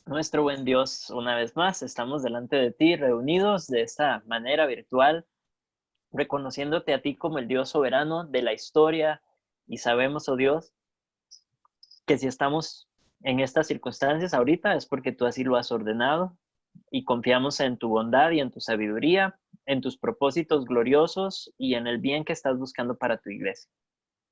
Nuestro buen Dios, una vez más, estamos delante de ti, reunidos de esta manera virtual, reconociéndote a ti como el Dios soberano de la historia, y sabemos, oh Dios, que si estamos en estas circunstancias ahorita es porque tú así lo has ordenado, y confiamos en tu bondad y en tu sabiduría, en tus propósitos gloriosos y en el bien que estás buscando para tu iglesia.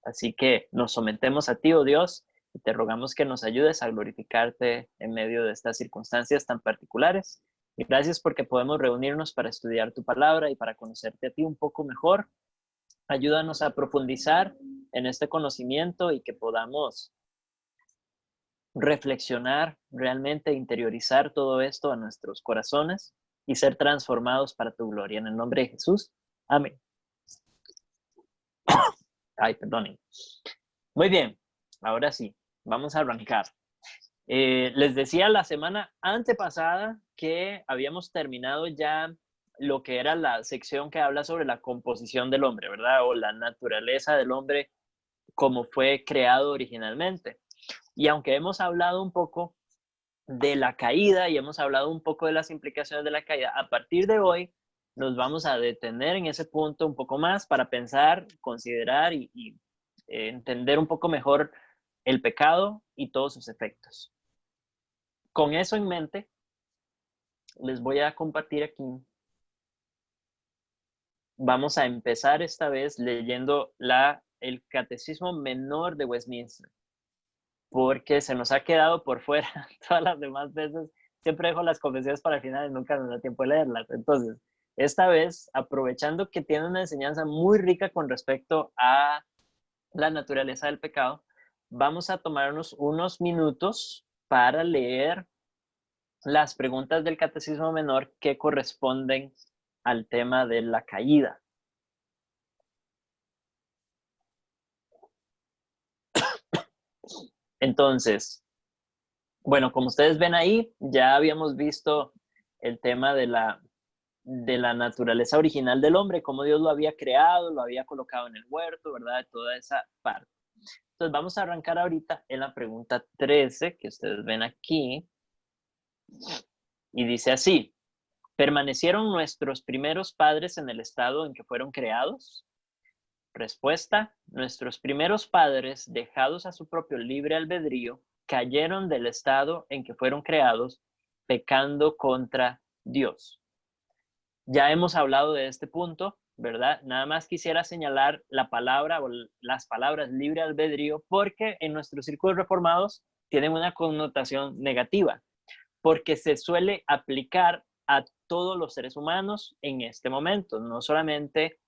Así que nos sometemos a ti, oh Dios, y te rogamos que nos ayudes a glorificarte en medio de estas circunstancias tan particulares. Y gracias porque podemos reunirnos para estudiar tu palabra y para conocerte a ti un poco mejor. Ayúdanos a profundizar en este conocimiento y que podamos reflexionar realmente, interiorizar todo esto a nuestros corazones y ser transformados para tu gloria. En el nombre de Jesús. Amén. Ay, perdonen. Muy bien, ahora sí, vamos a arrancar. Les decía la semana antepasada que habíamos terminado ya lo que era la sección que habla sobre la composición del hombre, ¿verdad? O la naturaleza del hombre como fue creado originalmente. Y aunque hemos hablado un poco de la caída y hemos hablado un poco de las implicaciones de la caída, a partir de hoy nos vamos a detener en ese punto un poco más para pensar, considerar y entender un poco mejor el pecado y todos sus efectos. Con eso en mente, les voy a compartir aquí. Vamos a empezar esta vez leyendo el Catecismo Menor de Westminster, porque se nos ha quedado por fuera todas las demás veces. Siempre dejo las confesiones para el final y nunca nos da tiempo de leerlas. Entonces, esta vez, aprovechando que tiene una enseñanza muy rica con respecto a la naturaleza del pecado, vamos a tomarnos unos minutos para leer las preguntas del Catecismo Menor que corresponden al tema de la caída. Entonces, bueno, como ustedes ven ahí, ya habíamos visto el tema de la naturaleza original del hombre, cómo Dios lo había creado, lo había colocado en el huerto, ¿verdad? Toda esa parte. Entonces, vamos a arrancar ahorita en la pregunta 13, que ustedes ven aquí, y dice así: ¿permanecieron nuestros primeros padres en el estado en que fueron creados? Respuesta: nuestros primeros padres, dejados a su propio libre albedrío, cayeron del estado en que fueron creados, pecando contra Dios. Ya hemos hablado de este punto, ¿verdad? Nada más quisiera señalar la palabra o las palabras libre albedrío porque en nuestros círculos reformados tienen una connotación negativa, porque se suele aplicar a todos los seres humanos en este momento, no solamente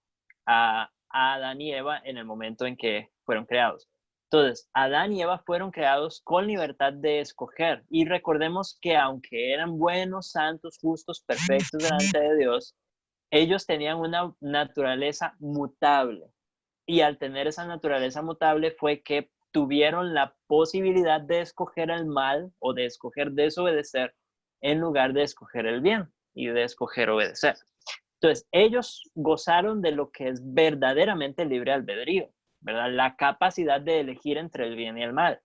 a Adán y Eva en el momento en que fueron creados. Entonces, Adán y Eva fueron creados con libertad de escoger. Y recordemos que aunque eran buenos, santos, justos, perfectos delante de Dios, ellos tenían una naturaleza mutable. Y al tener esa naturaleza mutable fue que tuvieron la posibilidad de escoger el mal o de escoger desobedecer en lugar de escoger el bien y de escoger obedecer. Entonces, ellos gozaron de lo que es verdaderamente libre albedrío, ¿verdad? La capacidad de elegir entre el bien y el mal.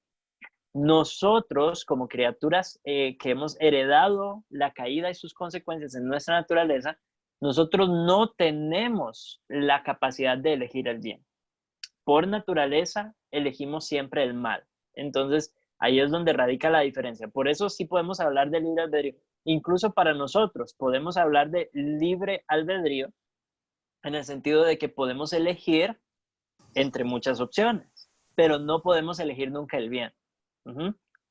Nosotros, como criaturas que hemos heredado la caída y sus consecuencias en nuestra naturaleza, nosotros no tenemos la capacidad de elegir el bien. Por naturaleza, elegimos siempre el mal. Entonces, ahí es donde radica la diferencia. Por eso sí podemos hablar de libre albedrío. Incluso para nosotros podemos hablar de libre albedrío en el sentido de que podemos elegir entre muchas opciones, pero no podemos elegir nunca el bien.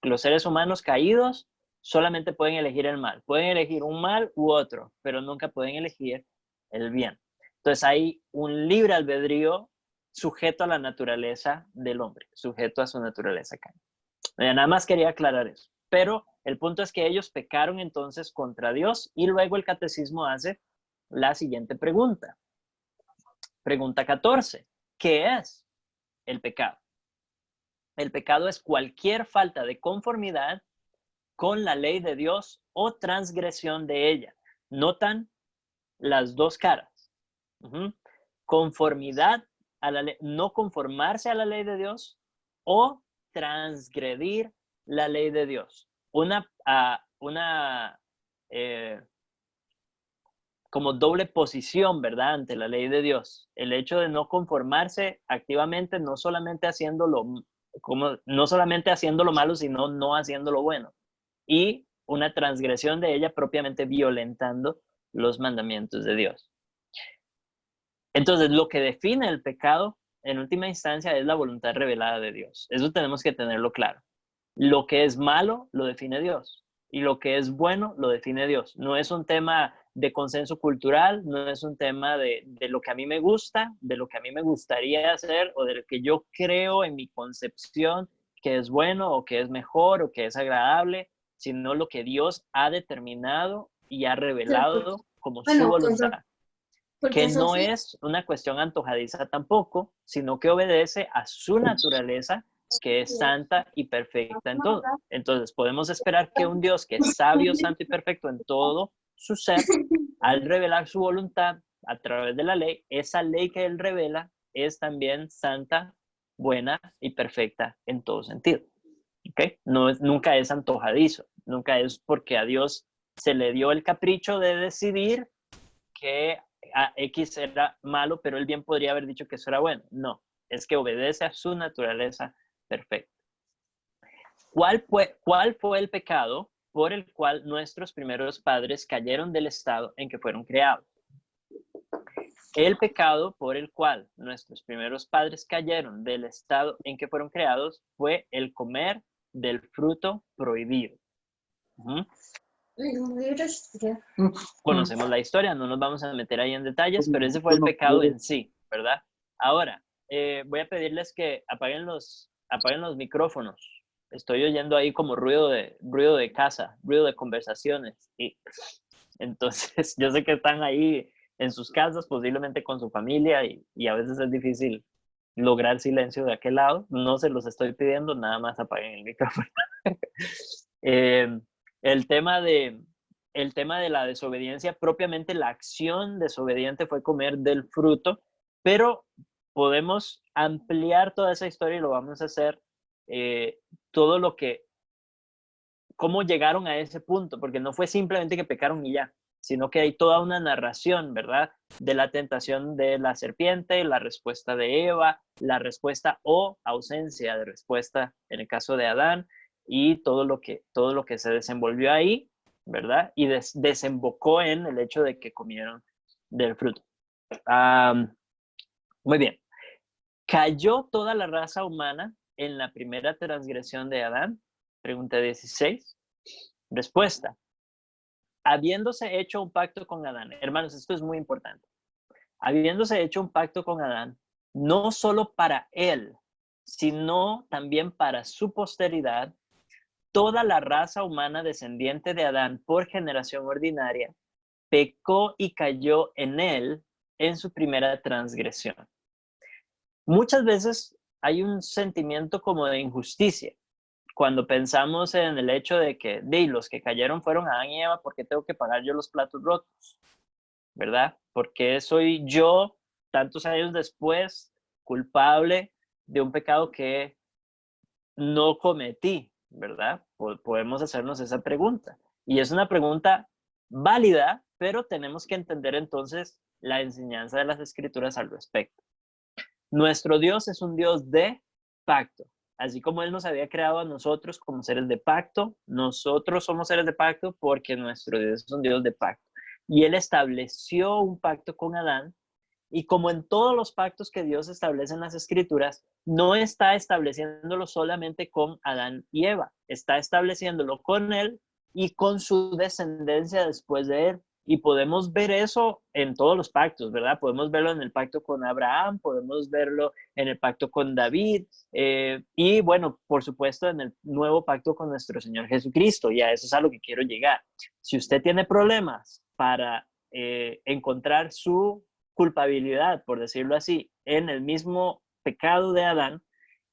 Los seres humanos caídos solamente pueden elegir el mal. Pueden elegir un mal u otro, pero nunca pueden elegir el bien. Entonces hay un libre albedrío sujeto a la naturaleza del hombre, sujeto a su naturaleza caída. Nada más quería aclarar eso. Pero el punto es que ellos pecaron entonces contra Dios y luego el catecismo hace la siguiente pregunta. Pregunta 14. ¿Qué es el pecado? El pecado es cualquier falta de conformidad con la ley de Dios o transgresión de ella. Notan las dos caras. Conformidad a la ley, no conformarse a la ley de Dios o transgredir la ley de Dios. eh, como doble posición, ¿verdad? Ante la ley de Dios. El hecho de no conformarse activamente, no solamente no solamente haciendo lo malo, sino no haciendo lo bueno. Y una transgresión de ella propiamente violentando los mandamientos de Dios. Entonces, lo que define el pecado, en última instancia, es la voluntad revelada de Dios. Eso tenemos que tenerlo claro. Lo que es malo lo define Dios y lo que es bueno lo define Dios. No es un tema de consenso cultural, no es un tema de lo que a mí me gusta, de lo que a mí me gustaría hacer o de lo que yo creo en mi concepción que es bueno o que es mejor o que es agradable, sino lo que Dios ha determinado y ha revelado como su Bueno, voluntad, que porque no Sofía, es una cuestión antojadiza tampoco, sino que obedece a su naturaleza, que es santa y perfecta en todo. Entonces, podemos esperar que un Dios que es sabio, santo y perfecto en todo su ser, al revelar su voluntad a través de la ley, esa ley que él revela es también santa, buena y perfecta en todo sentido. ¿Okay? Nunca es antojadizo, nunca es porque a Dios se le dio el capricho de decidir que X era malo, pero él bien podría haber dicho que eso era bueno. No, es que obedece a su naturaleza perfecta. ¿Cuál fue el pecado por el cual nuestros primeros padres cayeron del estado en que fueron creados? El pecado por el cual nuestros primeros padres cayeron del estado en que fueron creados fue el comer del fruto prohibido. Conocemos la historia, no nos vamos a meter ahí en detalles, pero ese fue el pecado en sí, ¿verdad? Ahora, voy a pedirles que apaguen los micrófonos. Estoy oyendo ahí como ruido de casa, ruido de conversaciones. Y entonces, yo sé que están ahí en sus casas, posiblemente con su familia, y a veces es difícil lograr silencio de aquel lado. No se los estoy pidiendo, nada más apaguen el micrófono. El tema de la desobediencia, propiamente la acción desobediente fue comer del fruto, pero podemos ampliar toda esa historia y lo vamos a hacer todo lo que, cómo llegaron a ese punto, porque no fue simplemente que pecaron y ya, sino que hay toda una narración, ¿verdad? De la tentación de la serpiente, la respuesta de Eva, la respuesta o ausencia de respuesta en el caso de Adán y todo lo que se desenvolvió ahí, ¿verdad? Y desembocó en el hecho de que comieron del fruto. Muy bien. ¿Cayó toda la raza humana en la primera transgresión de Adán? Pregunta 16. Respuesta: habiéndose hecho un pacto con Adán. Hermanos, esto es muy importante. Habiéndose hecho un pacto con Adán, no solo para él, sino también para su posteridad, toda la raza humana descendiente de Adán por generación ordinaria pecó y cayó en él en su primera transgresión. Muchas veces hay un sentimiento como de injusticia cuando pensamos en el hecho de que los que cayeron fueron Adán y Eva, ¿por qué tengo que pagar yo los platos rotos? ¿Verdad? ¿Por qué soy yo, tantos años después, culpable de un pecado que no cometí? ¿Verdad? Podemos hacernos esa pregunta. Y es una pregunta válida, pero tenemos que entender entonces la enseñanza de las Escrituras al respecto. Nuestro Dios es un Dios de pacto. Así como Él nos había creado a nosotros como seres de pacto, nosotros somos seres de pacto porque nuestro Dios es un Dios de pacto. Y Él estableció un pacto con Adán, y como en todos los pactos que Dios establece en las Escrituras, no está estableciéndolo solamente con Adán y Eva, está estableciéndolo con Él y con su descendencia después de Él. Y podemos ver eso en todos los pactos, ¿verdad? Podemos verlo en el pacto con Abraham, podemos verlo en el pacto con David y bueno, por supuesto en el nuevo pacto con nuestro Señor Jesucristo. Y a eso es a lo que quiero llegar. Si usted tiene problemas para encontrar su culpabilidad, por decirlo así, en el mismo pecado de Adán,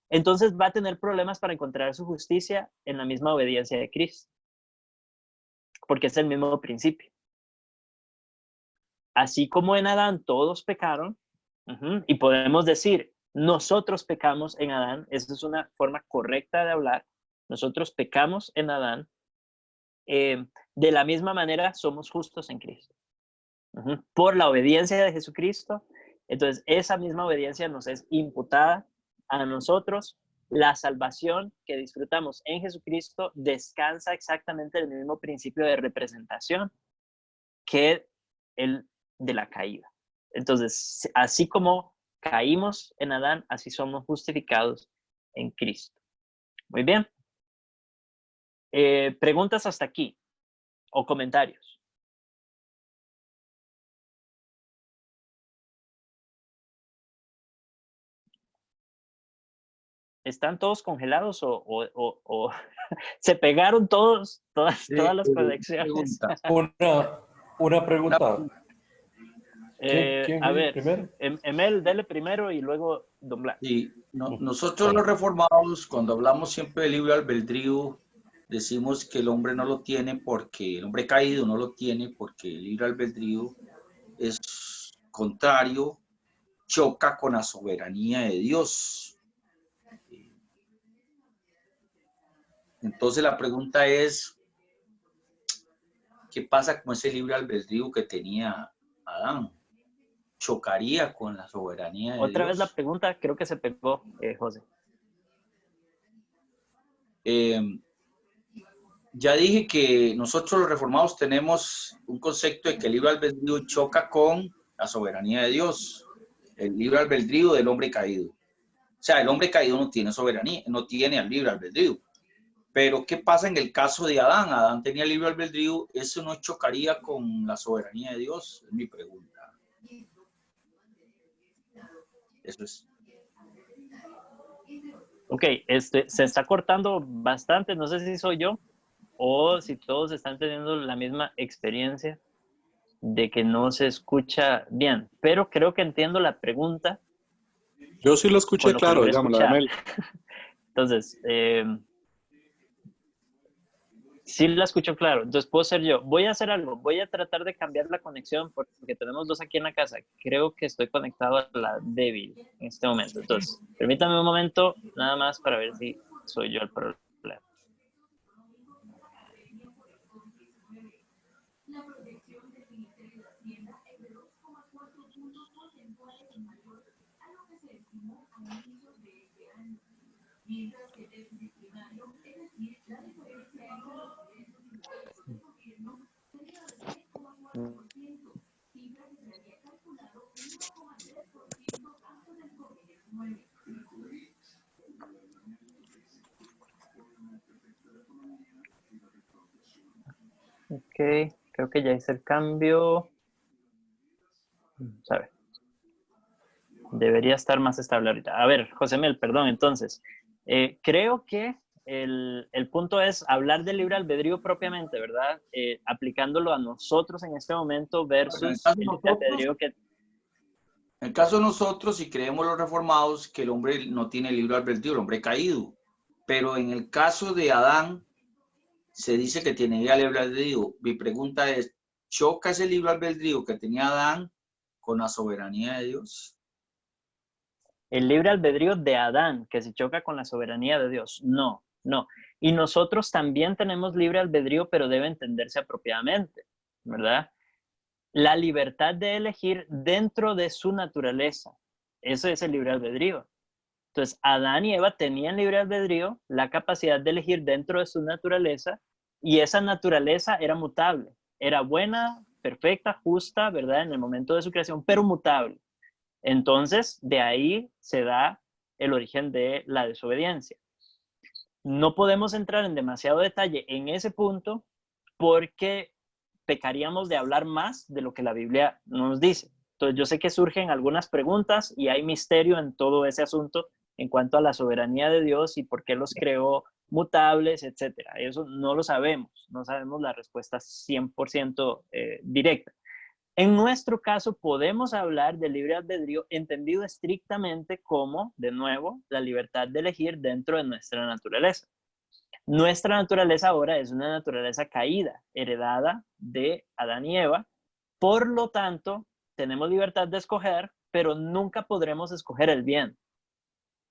entonces va a tener problemas para encontrar su justicia en la misma obediencia de Cristo, porque es el mismo principio. Así como en Adán todos pecaron, y podemos decir, nosotros pecamos en Adán, esa es una forma correcta de hablar, nosotros pecamos en Adán, De la misma manera, somos justos en Cristo. Por la obediencia de Jesucristo. Entonces, esa misma obediencia nos es imputada a nosotros. La salvación que disfrutamos en Jesucristo descansa exactamente en el mismo principio de representación que el de la caída. Entonces, así como caímos en Adán, así somos justificados en Cristo. Muy bien. ¿Preguntas hasta aquí o comentarios? ¿Están todos congelados o se pegaron todas las conexiones? Pregunta. Una pregunta. ¿Quién A viene ver, primero? Emel, dele primero y luego Don Blas. Sí, nosotros los reformados, cuando hablamos siempre del libre albedrío, decimos que el hombre no lo tiene porque el hombre caído no lo tiene porque el libre albedrío es contrario, choca con la soberanía de Dios. Entonces la pregunta es, ¿qué pasa con ese libre albedrío que tenía Adán? ¿Chocaría con la soberanía de Otra vez la Dios? pregunta, creo que se pegó, José. Ya dije que nosotros los reformados tenemos un concepto de que el libre albedrío choca con la soberanía de Dios, el libre albedrío del hombre caído. O sea, el hombre caído no tiene soberanía, no tiene el libre albedrío. Pero, ¿qué pasa en el caso de Adán? Adán tenía libre albedrío, ¿eso no chocaría con la soberanía de Dios? Es mi pregunta. Eso es. Ok, se está cortando bastante, no sé si soy yo o si todos están teniendo la misma experiencia de que no se escucha bien, pero creo que entiendo la pregunta. Yo sí lo escuché Con lo que claro, logré digamos, la de escuchar. Mel. Entonces, sí la escucho claro. Entonces puedo ser yo. Voy a hacer algo. Voy a tratar de cambiar la conexión porque tenemos dos aquí en la casa. Creo que estoy conectado a la débil en este momento. Entonces, permítame un momento nada más para ver si soy yo el problema. Ok, creo que ya hice el cambio. A ver. Debería estar más estable ahorita. A ver, José Mel, perdón, entonces, creo que el punto es hablar del libre albedrío propiamente, ¿verdad? Aplicándolo a nosotros en este momento versus el libre albedrío que... En el caso de nosotros, si creemos los reformados, que el hombre no tiene libre albedrío, el hombre caído. Pero en el caso de Adán, se dice que tenía libre albedrío. Mi pregunta es, ¿choca ese libre albedrío que tenía Adán con la soberanía de Dios? El libre albedrío de Adán, que se choca con la soberanía de Dios. No, no. Y nosotros también tenemos libre albedrío, pero debe entenderse apropiadamente, ¿verdad? La libertad de elegir dentro de su naturaleza. Eso es el libre albedrío. Entonces, Adán y Eva tenían libre albedrío, la capacidad de elegir dentro de su naturaleza, y esa naturaleza era mutable. Era buena, perfecta, justa, ¿verdad? En el momento de su creación, pero mutable. Entonces, de ahí se da el origen de la desobediencia. No podemos entrar en demasiado detalle en ese punto porque pecaríamos de hablar más de lo que la Biblia nos dice. Entonces, yo sé que surgen algunas preguntas y hay misterio en todo ese asunto en cuanto a la soberanía de Dios y por qué los creó mutables, etcétera. Eso no lo sabemos, no sabemos la respuesta 100% directa. En nuestro caso, podemos hablar de libre albedrío entendido estrictamente como, de nuevo, la libertad de elegir dentro de nuestra naturaleza. Nuestra naturaleza ahora es una naturaleza caída, heredada de Adán y Eva. Por lo tanto, tenemos libertad de escoger, pero nunca podremos escoger el bien.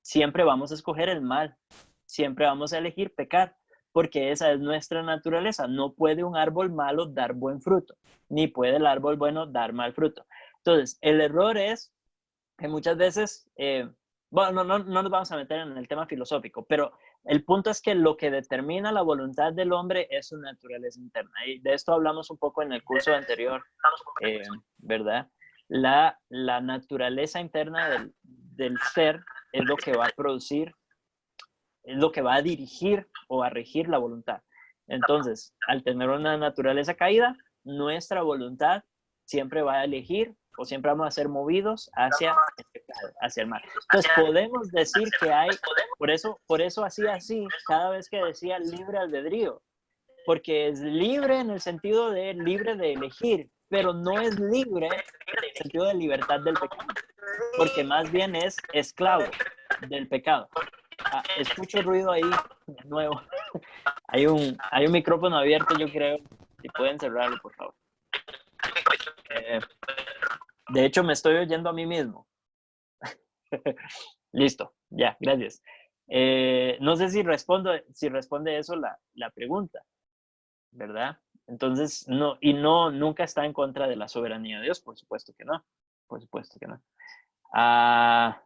Siempre vamos a escoger el mal. Siempre vamos a elegir pecar. porque esa es nuestra naturaleza. No puede un árbol malo dar buen fruto, ni puede el árbol bueno dar mal fruto. Entonces, el error es que muchas veces, bueno, no nos vamos a meter en el tema filosófico, pero el punto es que lo que determina la voluntad del hombre es su naturaleza interna. Y de esto hablamos un poco en el curso anterior, ¿verdad? La naturaleza interna del ser es lo que va a producir, es lo que va a dirigir o a regir la voluntad. Entonces, al tener una naturaleza caída, nuestra voluntad siempre va a elegir o siempre vamos a ser movidos hacia el pecado, hacia el mal. Entonces, podemos decir que hay, por eso hacía así cada vez que decía libre albedrío, porque es libre en el sentido de libre de elegir, pero no es libre en el sentido de libertad del pecado, porque más bien es esclavo del pecado. Escucho ruido ahí de nuevo. Hay un micrófono abierto, yo creo. Si pueden cerrarlo, por favor. De hecho, me estoy oyendo a mí mismo. Listo, ya, gracias. No sé si responde eso la pregunta, ¿verdad? Entonces, nunca está en contra de la soberanía de Dios, por supuesto que no. Por supuesto que no.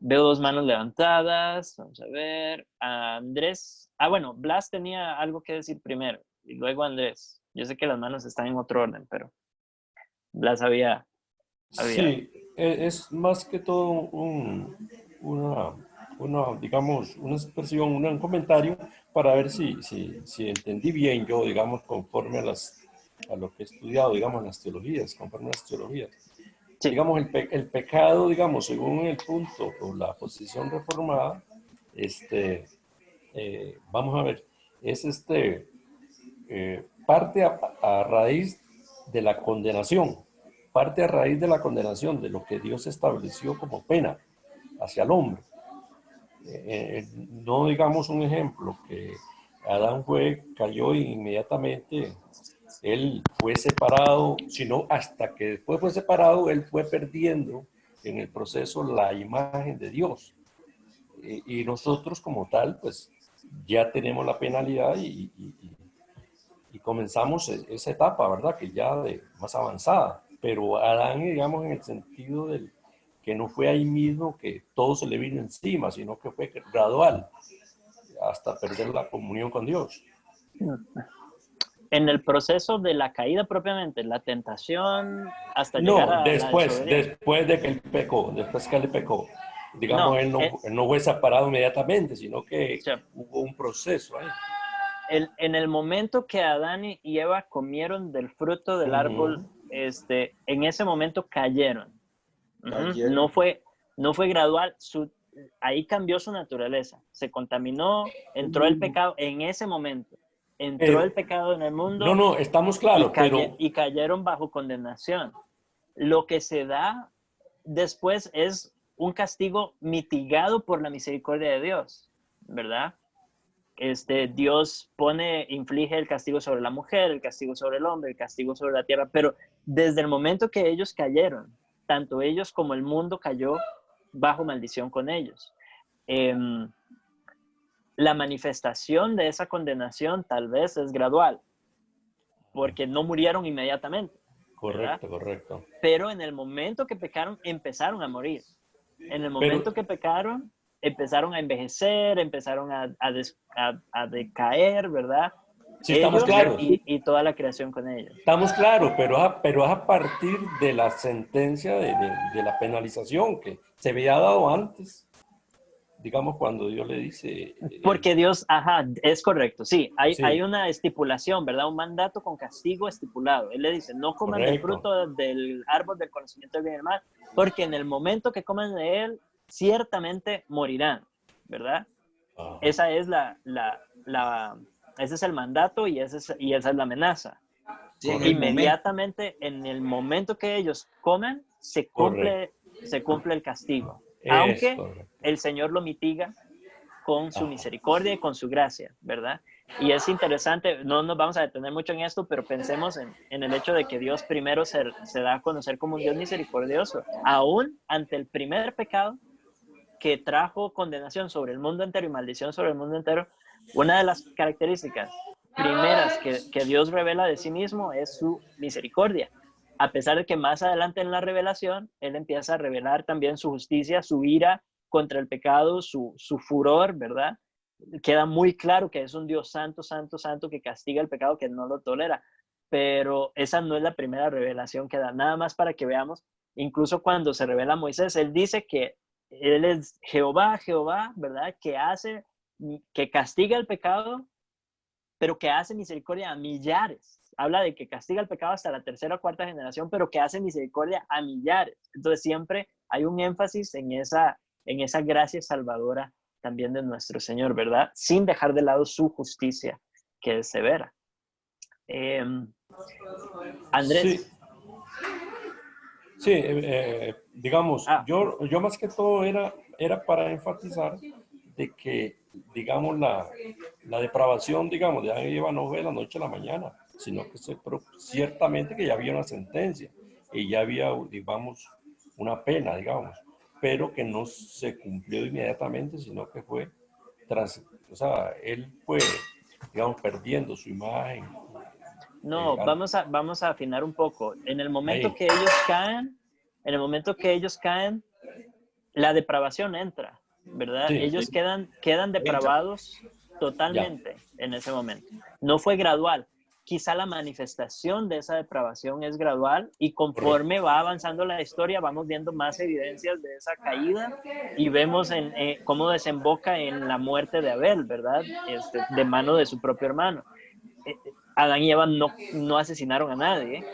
Veo 2 manos levantadas. Vamos a ver. Andrés. Bueno, Blas tenía algo que decir primero y luego Andrés. Yo sé que las manos están en otro orden, pero Blas había. Sí, es más que todo digamos, una expresión, un comentario para ver si entendí bien yo, digamos, conforme a lo que he estudiado, digamos, en las teologías, conforme a las teologías. Sí. Digamos, el pecado, digamos, según el punto o la posición reformada, vamos a ver, es parte a raíz de la condenación, parte a raíz de la condenación, de lo que Dios estableció como pena hacia el hombre. No digamos un ejemplo, que Adán cayó y inmediatamente él fue separado, sino hasta que después fue separado, él fue perdiendo en el proceso la imagen de Dios. Y nosotros como tal, pues ya tenemos la penalidad y comenzamos esa etapa, ¿verdad? Que ya de más avanzada. Pero Adán, digamos, en el sentido del que no fue ahí mismo que todo se le vino encima, sino que fue gradual hasta perder la comunión con Dios. En el proceso de la caída propiamente, la tentación hasta llegar a la desobediencia. Después de que él pecó, después que él pecó. Digamos, él no fue separado inmediatamente, sino que hubo un proceso ahí. En el momento que Adán y Eva comieron del fruto del árbol, en ese momento cayeron. No fue gradual. Ahí cambió su naturaleza. Se contaminó, entró el pecado en ese momento. Entró el pecado en el mundo. No, estamos claros, y cayeron bajo condenación. Lo que se da después es un castigo mitigado por la misericordia de Dios, ¿verdad? Dios inflige el castigo sobre la mujer, el castigo sobre el hombre, el castigo sobre la tierra, pero desde el momento que ellos cayeron, tanto ellos como el mundo cayó bajo maldición con ellos. La manifestación de esa condenación tal vez es gradual, porque no murieron inmediatamente. Correcto, ¿verdad? Correcto. Pero en el momento que pecaron, empezaron a morir. En el momento que pecaron, empezaron a envejecer, empezaron a decaer, ¿verdad? Sí, estamos claros. Y toda la creación con ellos. Estamos claros, pero es a partir de la sentencia de la penalización que se había dado antes, digamos, cuando Dios le dice... Porque Dios, es correcto, sí, hay una estipulación, ¿verdad? Un mandato con castigo estipulado. Él le dice, no coman del fruto del árbol del conocimiento del bien y del mal, porque en el momento que coman de él, ciertamente morirán, ¿verdad? Esa es ese es el mandato y esa es la amenaza. Sí, inmediatamente, en el momento que ellos comen, se cumple el castigo. Aunque el Señor lo mitiga con su misericordia y con su gracia, ¿verdad? Y es interesante, no nos vamos a detener mucho en esto, pero pensemos en el hecho de que Dios primero se da a conocer como un Dios misericordioso, aún ante el primer pecado que trajo condenación sobre el mundo entero y maldición sobre el mundo entero. Una de las características primeras que Dios revela de sí mismo es su misericordia. A pesar de que más adelante en la revelación, Él empieza a revelar también su justicia, su ira contra el pecado, su furor, ¿verdad? Queda muy claro que es un Dios santo, santo, santo, que castiga el pecado, que no lo tolera. Pero esa no es la primera revelación que da. Nada más para que veamos, incluso cuando se revela a Moisés, Él dice que Él es Jehová, Jehová, ¿verdad? Que castiga el pecado, pero que hace misericordia a millares. Habla de que castiga el pecado hasta la tercera o cuarta generación, pero que hace misericordia a millares. Entonces siempre hay un énfasis en esa gracia salvadora también de nuestro Señor, ¿verdad? Sin dejar de lado su justicia, que es severa. Sí, Andrés. sí, digamos, Ah, yo más que todo era para enfatizar de que, digamos, la depravación, digamos, de Adán y Eva no fue de la noche a la mañana, sino que ciertamente que ya había una sentencia y ya había, digamos, una pena, digamos, pero que no se cumplió inmediatamente, sino que fue o sea, él fue, digamos, perdiendo su imagen. no, Al- vamos a afinar un poco. ahí, En el momento que ellos caen, la depravación entra, ¿verdad? sí, Ellos quedan Entra. depravados ya, totalmente en ese momento. No fue gradual. Quizá la manifestación de esa depravación es gradual y correcto. conforme va avanzando la historia vamos viendo más evidencias de esa caída y vemos cómo desemboca en la muerte de Abel, ¿verdad? De mano de su propio hermano. Adán y Eva no asesinaron a nadie,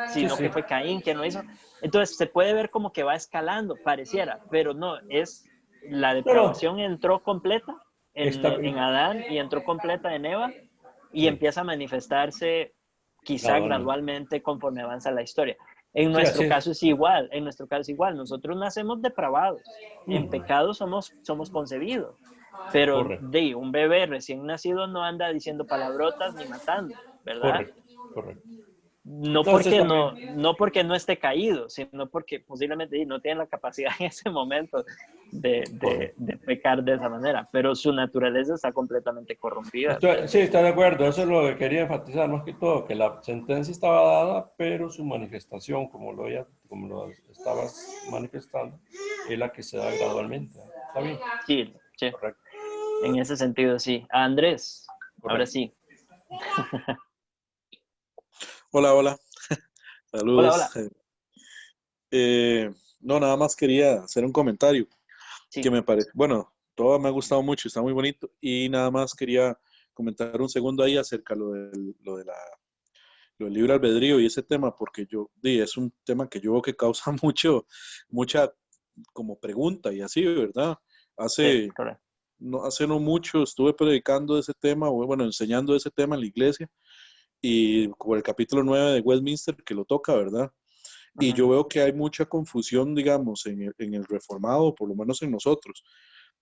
Sí, sino sí. que fue Caín quien lo hizo. Entonces se puede ver como que va escalando, pareciera, pero no, la No, no, depravación entró completa está en bien. Adán y entró completa en Eva y Sí, empieza a manifestarse quizá gradualmente. gradualmente conforme avanza la historia. En Sí, así nuestro es. caso es igual, nosotros nacemos depravados, en Mm, pecado somos concebidos, pero correcto, un bebé recién nacido no anda diciendo palabrotas ni matando, ¿verdad? correcto, correcto. Entonces también, No porque no esté caído, sino porque posiblemente no tiene la capacidad en ese momento correcto. de pecar de esa manera, pero su naturaleza está completamente corrompida. Sí, estoy de acuerdo. Eso es lo que quería enfatizar más que todo, que la sentencia estaba dada, pero su manifestación, como lo estabas manifestando, es la que se da gradualmente. ¿Está bien? Sí, sí, Correcto, en ese sentido sí. Andrés, ahora correcto. sí. Hola, hola, Hola, saludos. hola. Eh, no, nada más quería hacer un comentario que Sí, me parece, bueno, todo me ha gustado mucho, está muy bonito y nada más quería comentar un segundo ahí acerca lo del libre albedrío y ese tema, porque es un tema que yo veo que causa mucha como pregunta y así, ¿verdad? sí, Hace, correcto. hace no mucho estuve predicando ese tema, o bueno, enseñando ese tema en la iglesia y por el capítulo 9 de Westminster que lo toca, ¿verdad? Y Ujú. yo veo que hay mucha confusión, digamos, en el reformado, por lo menos en nosotros,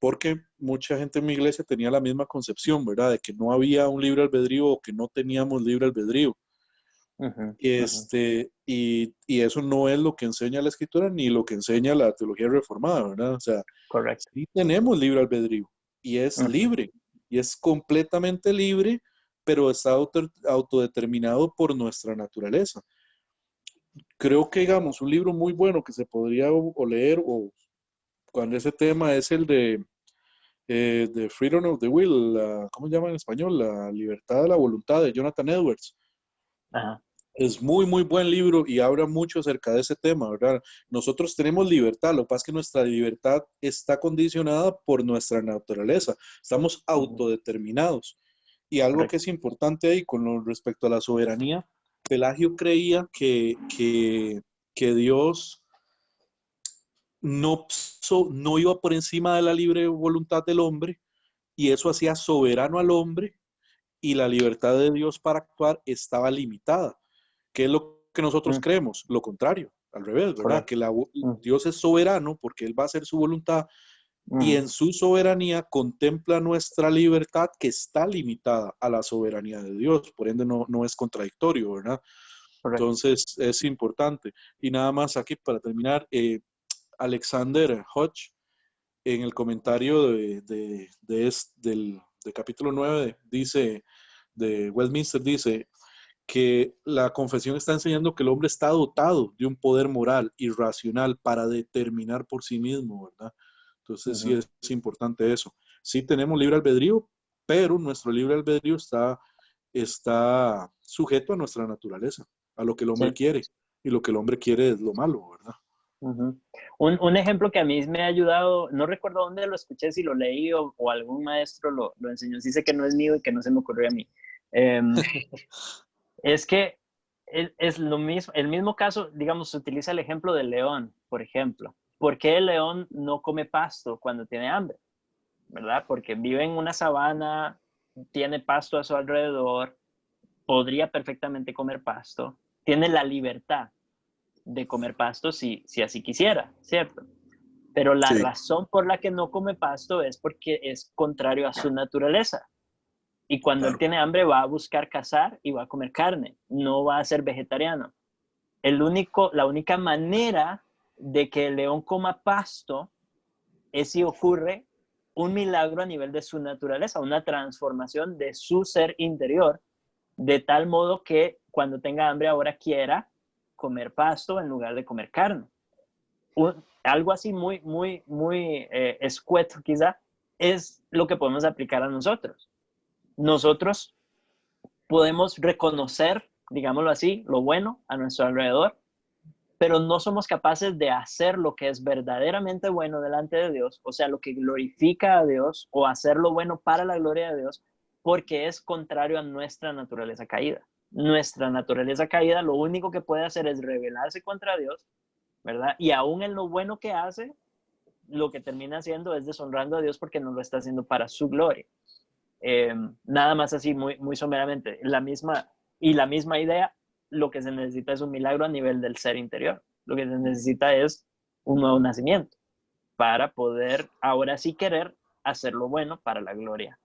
porque mucha gente en mi iglesia tenía la misma concepción, ¿verdad? De que no había un libre albedrío o que no teníamos libre albedrío. Ujú, ujú. Y eso no es lo que enseña la escritura ni lo que enseña la teología reformada, ¿verdad? O sea, Correcto. sí tenemos libre albedrío y es Ujú, libre y es completamente libre, pero está autodeterminado por nuestra naturaleza. Creo que, digamos, un libro muy bueno que se podría o leer o cuando ese tema es el de Freedom of the Will, ¿cómo se llama en español? La libertad de la voluntad de Jonathan Edwards. ajá, Es muy, muy buen libro y habla mucho acerca de ese tema, ¿verdad? Nosotros tenemos libertad, lo que pasa es que nuestra libertad está condicionada por nuestra naturaleza, estamos ujú, autodeterminados. Y algo que correcto. es importante ahí respecto a la soberanía, Pelagio creía que Dios no iba por encima de la libre voluntad del hombre y eso hacía soberano al hombre y la libertad de Dios para actuar estaba limitada. ¿Qué es lo que nosotros Mm, creemos? Lo contrario, al revés, ¿verdad? correcto. Que Mm, Dios es soberano porque Él va a hacer su voluntad y mm, en su soberanía contempla nuestra libertad que está limitada a la soberanía de Dios, por ende no es contradictorio, ¿verdad? correcto. Entonces es importante. Y nada más aquí para terminar, Alexander Hodge en el comentario del capítulo 9 dice, de Westminster dice que la confesión está enseñando que el hombre está dotado de un poder moral y racional para determinar por sí mismo, ¿verdad? Entonces sí es importante eso. Sí tenemos libre albedrío, pero nuestro libre albedrío está sujeto a nuestra naturaleza, a lo que el hombre Sí. quiere, y lo que el hombre quiere es lo malo, ¿verdad? Un ejemplo que a mí me ha ayudado, no recuerdo dónde lo escuché, si lo leí o algún maestro lo enseñó, sí sé que no es mío y que no se me ocurrió a mí. Es que es lo mismo, el mismo caso, digamos, se utiliza el ejemplo del león, por ejemplo. ¿Por qué el león no come pasto cuando tiene hambre? ¿Verdad? Porque vive en una sabana, tiene pasto a su alrededor, podría perfectamente comer pasto, tiene la libertad de comer pasto si así quisiera, ¿cierto? Pero la Sí, razón por la que no come pasto es porque es contrario a su naturaleza. Y cuando él claro. tiene hambre va a buscar cazar y va a comer carne, no va a ser vegetariano. La única manera de que el león coma pasto es si ocurre un milagro a nivel de su naturaleza, una transformación de su ser interior, de tal modo que cuando tenga hambre ahora quiera comer pasto en lugar de comer carne. Algo así muy escueto quizá, es lo que podemos aplicar a nosotros. Nosotros podemos reconocer, digámoslo así, lo bueno a nuestro alrededor, pero no somos capaces de hacer lo que es verdaderamente bueno delante de Dios, o sea, lo que glorifica a Dios o hacer lo bueno para la gloria de Dios, porque es contrario a nuestra naturaleza caída. Nuestra naturaleza caída lo único que puede hacer es rebelarse contra Dios, ¿verdad? Y aún en lo bueno que hace, lo que termina haciendo es deshonrando a Dios porque no lo está haciendo para su gloria. Nada más así, muy someramente. La misma idea, lo que se necesita es un milagro a nivel del ser interior. Lo que se necesita es un nuevo nacimiento para poder ahora sí querer hacer lo bueno para la gloria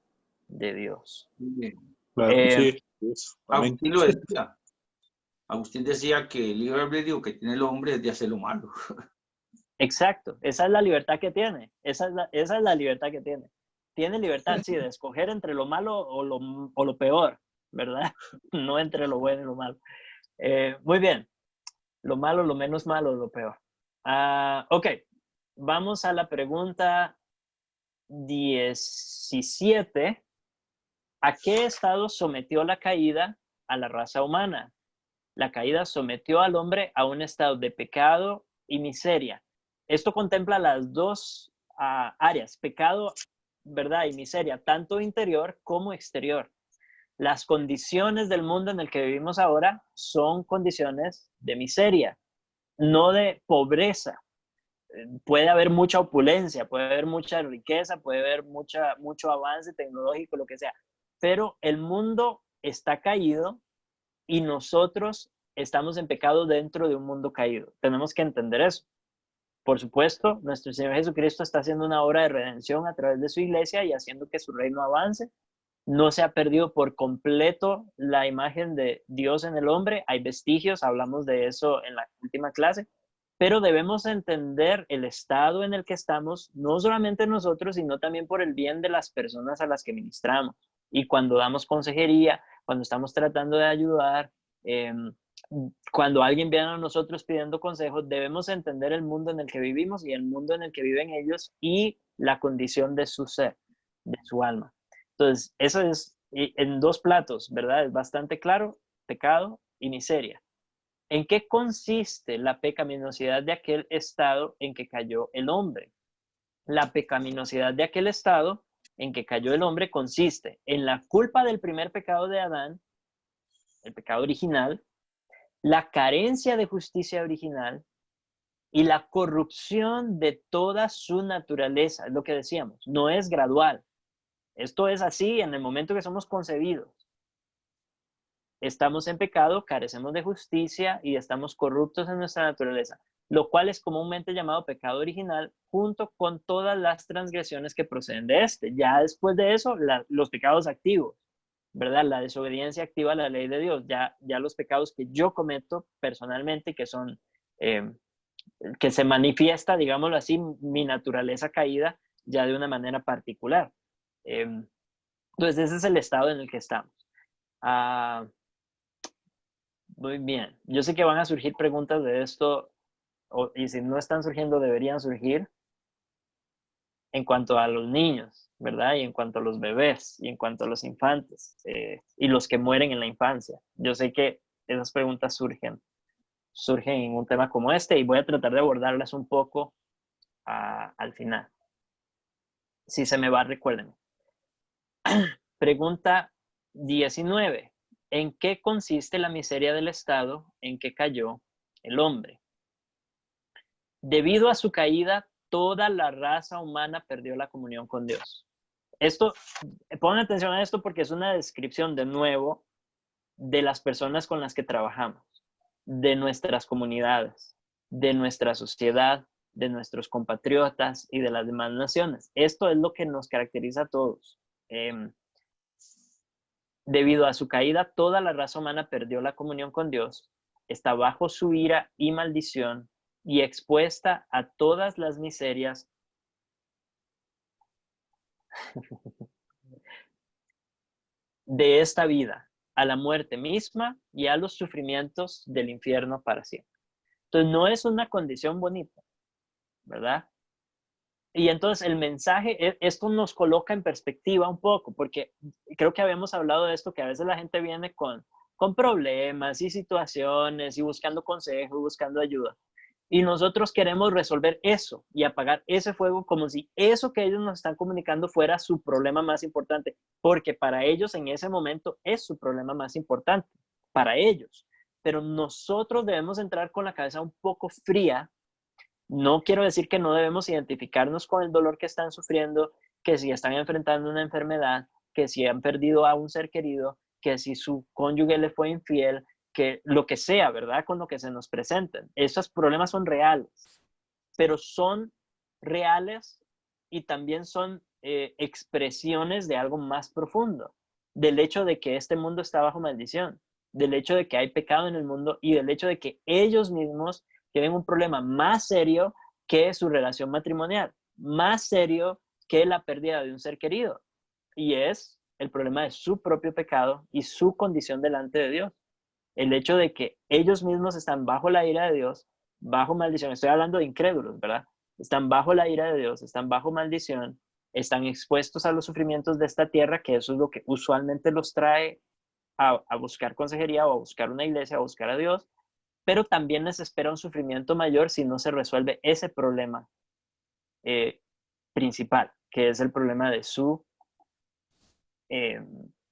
de Dios. Claro, Eh, sí. Amén. Agustín lo decía. Agustín decía que el libre albedrío que tiene el hombre es de hacer lo malo. exacto, esa es la libertad que tiene. Esa es la libertad que tiene. Tiene libertad, sí, de escoger entre lo malo o lo peor, ¿verdad? No entre lo bueno y lo malo. Muy bien. Lo malo, lo menos malo, lo peor. Ok, vamos a la pregunta 17. ¿A qué estado sometió la caída a la raza humana? La caída sometió al hombre a un estado de pecado y miseria. Esto contempla las dos áreas, pecado, verdad, y miseria, tanto interior como exterior. Las condiciones del mundo en el que vivimos ahora son condiciones de miseria, no de pobreza. Puede haber mucha opulencia, puede haber mucha riqueza, puede haber mucho avance tecnológico, lo que sea, pero el mundo está caído y nosotros estamos en pecado dentro de un mundo caído. Tenemos que entender eso. Por supuesto, nuestro Señor Jesucristo está haciendo una obra de redención a través de su iglesia y haciendo que su reino avance. No se ha perdido por completo la imagen de Dios en el hombre. Hay vestigios, hablamos de eso en la última clase, pero debemos entender el estado en el que estamos, no solamente nosotros, sino también por el bien de las personas a las que ministramos. Y cuando damos consejería, cuando estamos tratando de ayudar, eh, cuando alguien viene a nosotros pidiendo consejos, debemos entender el mundo en el que vivimos y el mundo en el que viven ellos y la condición de su ser, de su alma. Entonces, eso es en dos platos, ¿verdad? Es bastante claro, pecado y miseria. ¿En qué consiste la pecaminosidad de aquel estado en que cayó el hombre? La pecaminosidad de aquel estado en que cayó el hombre consiste en la culpa del primer pecado de Adán, el pecado original, la carencia de justicia original y la corrupción de toda su naturaleza. Es lo que decíamos, no es gradual. Esto es así en el momento que somos concebidos. Estamos en pecado, carecemos de justicia y estamos corruptos en nuestra naturaleza, lo cual es comúnmente llamado pecado original, junto con todas las transgresiones que proceden de este. Ya después de eso, los pecados activos, ¿verdad? La desobediencia activa a la ley de Dios, ya los pecados que yo cometo personalmente, que son, que se manifiesta, digámoslo así, mi naturaleza caída ya de una manera particular. Entonces, ese es el estado en el que estamos. Ah, muy bien. Yo sé que van a surgir preguntas de esto, y si no están surgiendo, deberían surgir en cuanto a los niños, ¿verdad? Y en cuanto a los bebés, y en cuanto a los infantes, y los que mueren en la infancia. Yo sé que esas preguntas surgen en un tema como este, y voy a tratar de abordarlas un poco al final. Si se me va, recuérdenme. Pregunta 19. ¿En qué consiste la miseria del estado en que cayó el hombre? Debido a su caída, toda la raza humana perdió la comunión con Dios. Esto, pongan atención a esto porque es una descripción de nuevo de las personas con las que trabajamos, de nuestras comunidades, de nuestra sociedad, de nuestros compatriotas y de las demás naciones. Esto es lo que nos caracteriza a todos. Debido a su caída, toda la raza humana perdió la comunión con Dios, está bajo su ira y maldición y expuesta a todas las miserias de esta vida, a la muerte misma y a los sufrimientos del infierno para siempre. Entonces, no es una condición bonita, ¿verdad? Y entonces el mensaje, esto nos coloca en perspectiva un poco, porque creo que habíamos hablado de esto, que a veces la gente viene con problemas y situaciones y buscando consejo, buscando ayuda. Y nosotros queremos resolver eso y apagar ese fuego como si eso que ellos nos están comunicando fuera su problema más importante, porque para ellos en ese momento es su problema más importante, para ellos. Pero nosotros debemos entrar con la cabeza un poco fría. No quiero decir que no debemos identificarnos con el dolor que están sufriendo, que si están enfrentando una enfermedad, que si han perdido a un ser querido, que si su cónyuge le fue infiel, que lo que sea, ¿verdad? Con lo que se nos presenten. Esos problemas son reales, pero son reales y también son expresiones de algo más profundo, del hecho de que este mundo está bajo maldición, del hecho de que hay pecado en el mundo y del hecho de que ellos mismos tienen un problema más serio que su relación matrimonial, más serio que la pérdida de un ser querido, y es el problema de su propio pecado y su condición delante de Dios. El hecho de que ellos mismos están bajo la ira de Dios, bajo maldición. Estoy hablando de incrédulos, ¿verdad? Están bajo la ira de Dios, están bajo maldición, están expuestos a los sufrimientos de esta tierra, que eso es lo que usualmente los trae a buscar consejería o a buscar una iglesia, a buscar a Dios, pero también les espera un sufrimiento mayor si no se resuelve ese problema principal, que es el problema de su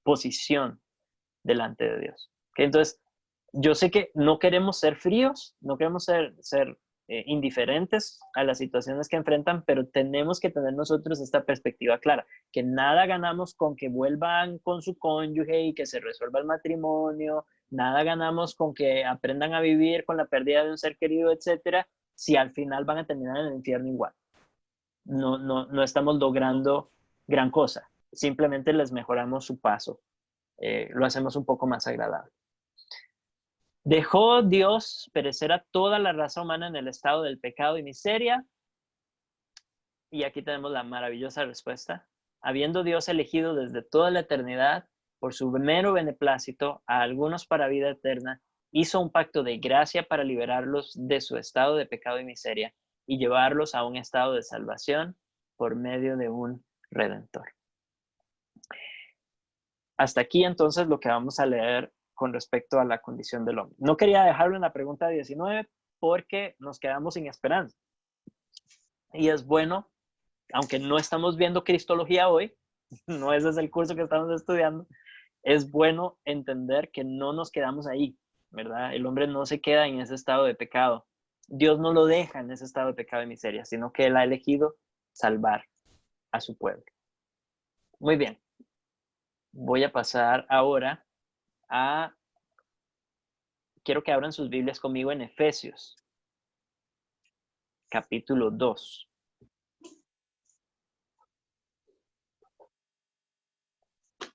posición delante de Dios. ¿Okay? Entonces, yo sé que no queremos ser fríos, no queremos ser indiferentes a las situaciones que enfrentan, pero tenemos que tener nosotros esta perspectiva clara, que nada ganamos con que vuelvan con su cónyuge y que se resuelva el matrimonio, nada ganamos con que aprendan a vivir con la pérdida de un ser querido, etcétera, si al final van a terminar en el infierno igual. No estamos logrando gran cosa, simplemente les mejoramos su paso, lo hacemos un poco más agradable. ¿Dejó Dios perecer a toda la raza humana en el estado del pecado y miseria? Y aquí tenemos la maravillosa respuesta. Habiendo Dios elegido desde toda la eternidad, por su mero beneplácito, a algunos para vida eterna, hizo un pacto de gracia para liberarlos de su estado de pecado y miseria y llevarlos a un estado de salvación por medio de un redentor. Hasta aquí entonces lo que vamos a leer con respecto a la condición del hombre. No quería dejarlo en la pregunta 19 porque nos quedamos sin esperanza. Y es bueno, aunque no estamos viendo Cristología hoy, no ese es el curso que estamos estudiando, es bueno entender que no nos quedamos ahí, ¿verdad? El hombre no se queda en ese estado de pecado. Dios no lo deja en ese estado de pecado y miseria, sino que Él ha elegido salvar a su pueblo. Muy bien. Voy a pasar ahora a... Quiero que abran sus Biblias conmigo en Efesios, capítulo 2.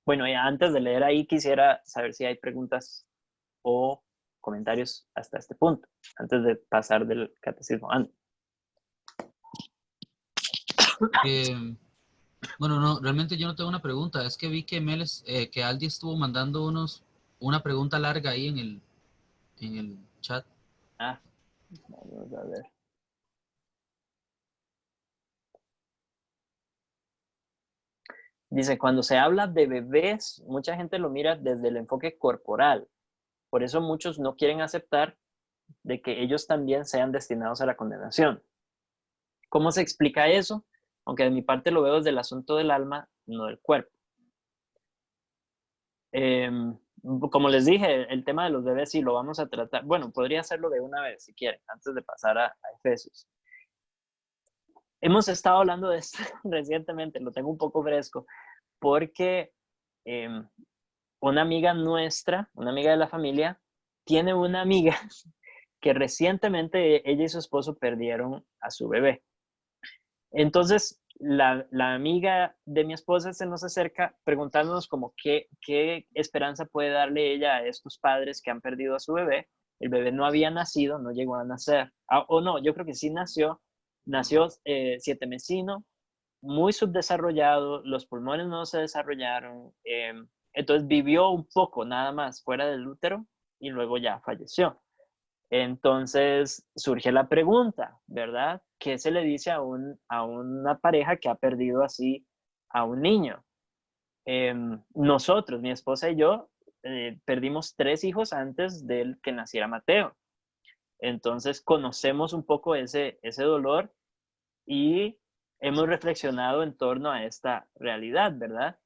Bueno, y antes de leer ahí, quisiera saber si hay preguntas o comentarios hasta este punto, antes de pasar del catecismo. Bueno, no, realmente yo no tengo una pregunta. Es que vi que que Aldi estuvo mandando una pregunta larga ahí en el chat. Ah, vamos a ver. Dice, cuando se habla de bebés, mucha gente lo mira desde el enfoque corporal. Por eso muchos no quieren aceptar de que ellos también sean destinados a la condenación. ¿Cómo se explica eso? Aunque de mi parte lo veo desde el asunto del alma, no del cuerpo. Como les dije, el tema de los bebés sí lo vamos a tratar. Bueno, podría hacerlo de una vez si quieren, antes de pasar a Efesios. Hemos estado hablando de esto recientemente, lo tengo un poco fresco, porque una amiga nuestra, una amiga de la familia, tiene una amiga que recientemente ella y su esposo perdieron a su bebé. Entonces, la amiga de mi esposa se nos acerca preguntándonos como qué esperanza puede darle ella a estos padres que han perdido a su bebé. El bebé no había nacido, no llegó a nacer. O no, yo creo que sí nació. Nació 7mesino, muy subdesarrollado, los pulmones no se desarrollaron. Entonces vivió un poco nada más fuera del útero y luego ya falleció. Entonces surge la pregunta, ¿verdad? ¿Qué se le dice a una pareja que ha perdido así a un niño? Nosotros, mi esposa y yo, perdimos 3 hijos antes de que naciera Mateo. Entonces conocemos un poco ese dolor y hemos reflexionado en torno a esta realidad, ¿verdad?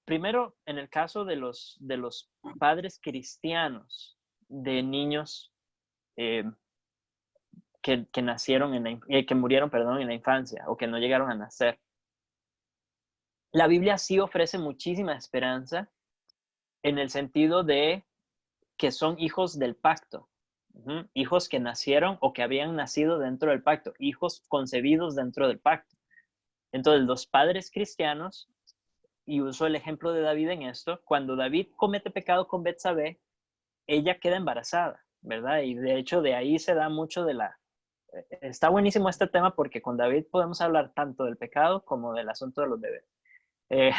Primero, en el caso de los padres cristianos de niños eh, que nacieron que murieron, perdón, en la infancia o que no llegaron a nacer. La Biblia sí ofrece muchísima esperanza en el sentido de que son hijos del pacto, hijos que nacieron o que habían nacido dentro del pacto, hijos concebidos dentro del pacto. Entonces, los padres cristianos, y uso el ejemplo de David en esto, cuando David comete pecado con Betsabé, ella queda embarazada, ¿verdad? Y de hecho de ahí se da mucho de está buenísimo este tema porque con David podemos hablar tanto del pecado como del asunto de los bebés. Eh,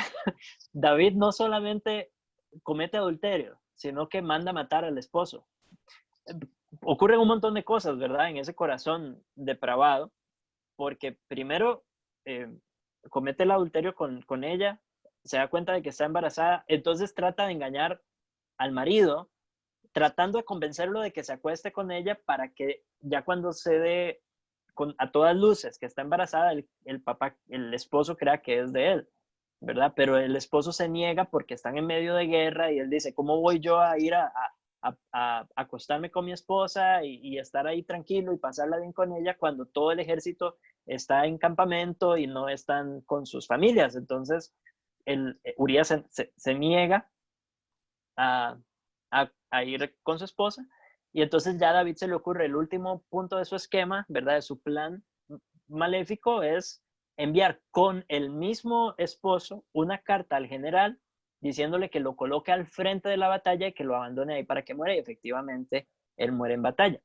David no solamente comete adulterio, sino que manda matar al esposo. Ocurren un montón de cosas, ¿verdad? En ese corazón depravado, porque primero comete el adulterio con ella, se da cuenta de que está embarazada, entonces trata de engañar al marido, tratando de convencerlo de que se acueste con ella para que ya cuando se dé a todas luces que está embarazada, el esposo crea que es de él, ¿verdad? Pero el esposo se niega porque están en medio de guerra y él dice, ¿cómo voy yo a ir a acostarme con mi esposa y estar ahí tranquilo y pasarla bien con ella cuando todo el ejército está en campamento y no están con sus familias? Entonces, Urias se niega a, a ir con su esposa. Y entonces ya a David se le ocurre el último punto de su esquema, ¿verdad? De su plan maléfico es enviar con el mismo esposo una carta al general diciéndole que lo coloque al frente de la batalla y que lo abandone ahí para que muera. Y efectivamente, él muere en batalla.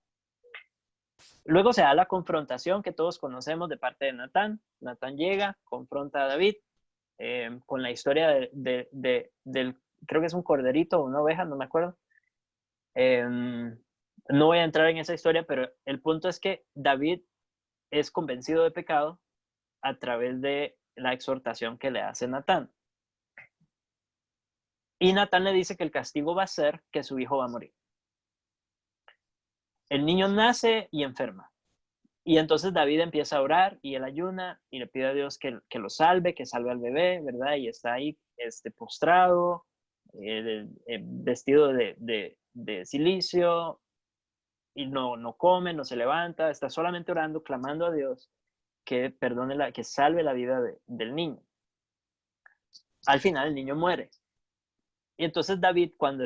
Luego se da la confrontación que todos conocemos de parte de Natán. Natán llega, confronta a David con la historia del, creo que es un corderito o una oveja, no me acuerdo. No voy a entrar en esa historia, pero el punto es que David es convencido de pecado a través de la exhortación que le hace Natán. Y Natán le dice que el castigo va a ser que su hijo va a morir. El niño nace y enferma. Y entonces David empieza a orar y él ayuna y le pide a Dios que lo salve, que salve al bebé, ¿verdad? Y está ahí postrado, vestido de cilicio, y no come, no se levanta, está solamente orando, clamando a Dios que perdone que salve la vida del niño. Al final el niño muere. Y entonces David, cuando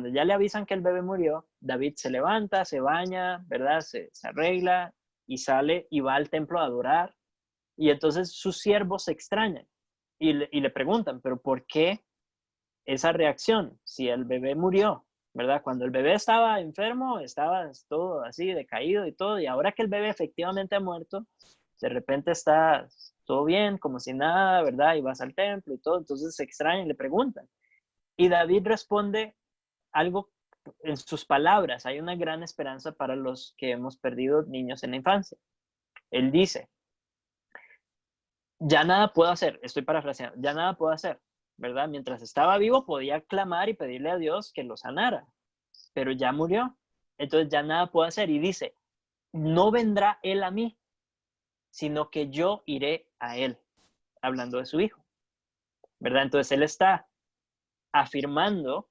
ya le avisan que el bebé murió, David se levanta, se baña, ¿verdad? Se arregla y sale y va al templo a adorar. Y entonces sus siervos se extrañan y le preguntan, ¿pero por qué esa reacción si el bebé murió? ¿Verdad? Cuando el bebé estaba enfermo, estaba todo así decaído y todo, y ahora que el bebé efectivamente ha muerto, De repente está todo bien, como si nada, ¿verdad? Y vas al templo y todo, entonces se extrañan y le preguntan. Y David responde algo en sus palabras. Hay una gran esperanza para los que hemos perdido niños en la infancia. Él dice, ya nada puedo hacer, estoy parafraseando, ya nada puedo hacer, ¿verdad? Mientras estaba vivo podía clamar y pedirle a Dios que lo sanara, pero ya murió, entonces ya nada puedo hacer. Y dice, no vendrá él a mí, sino que yo iré a él, hablando de su hijo, ¿verdad? Entonces él está afirmando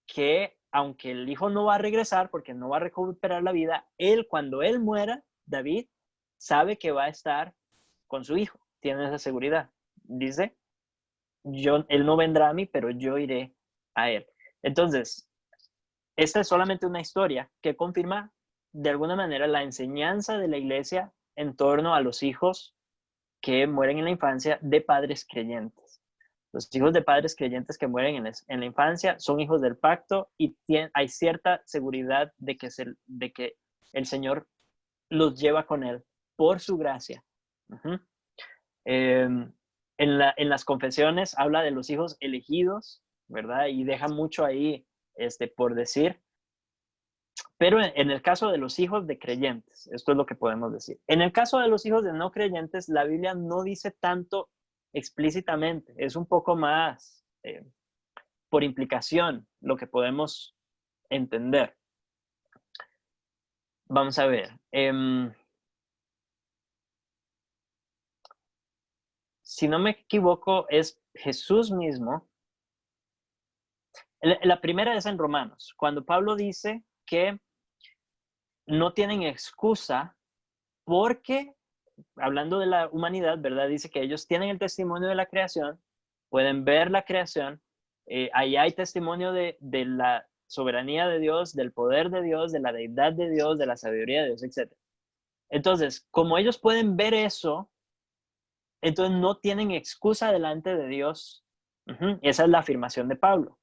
que aunque el hijo no va a regresar porque no va a recuperar la vida, él cuando él muera, David, sabe que va a estar con su hijo, tiene esa seguridad. Dice, él no vendrá a mí, pero yo iré a él. Entonces, esta es solamente una historia que confirma de alguna manera la enseñanza de la iglesia en torno a los hijos que mueren en la infancia de padres creyentes. Los hijos de padres creyentes que mueren en la infancia son hijos del pacto y hay cierta seguridad de que el Señor los lleva con él por su gracia. En las confesiones habla de los hijos elegidos, ¿verdad? Y deja mucho ahí por decir. Pero en el caso de los hijos de creyentes, esto es lo que podemos decir. En el caso de los hijos de no creyentes, la Biblia no dice tanto explícitamente, es un poco más por implicación lo que podemos entender. Vamos a ver. Si no me equivoco, es Jesús mismo. La primera es en Romanos, cuando Pablo dice que no tienen excusa porque, hablando de la humanidad, ¿verdad? Dice que ellos tienen el testimonio de la creación, pueden ver la creación, ahí hay testimonio de la soberanía de Dios, del poder de Dios, de la deidad de Dios, de la sabiduría de Dios, etc. Entonces, como ellos pueden ver eso, entonces no tienen excusa delante de Dios. Esa es la afirmación de Pablo.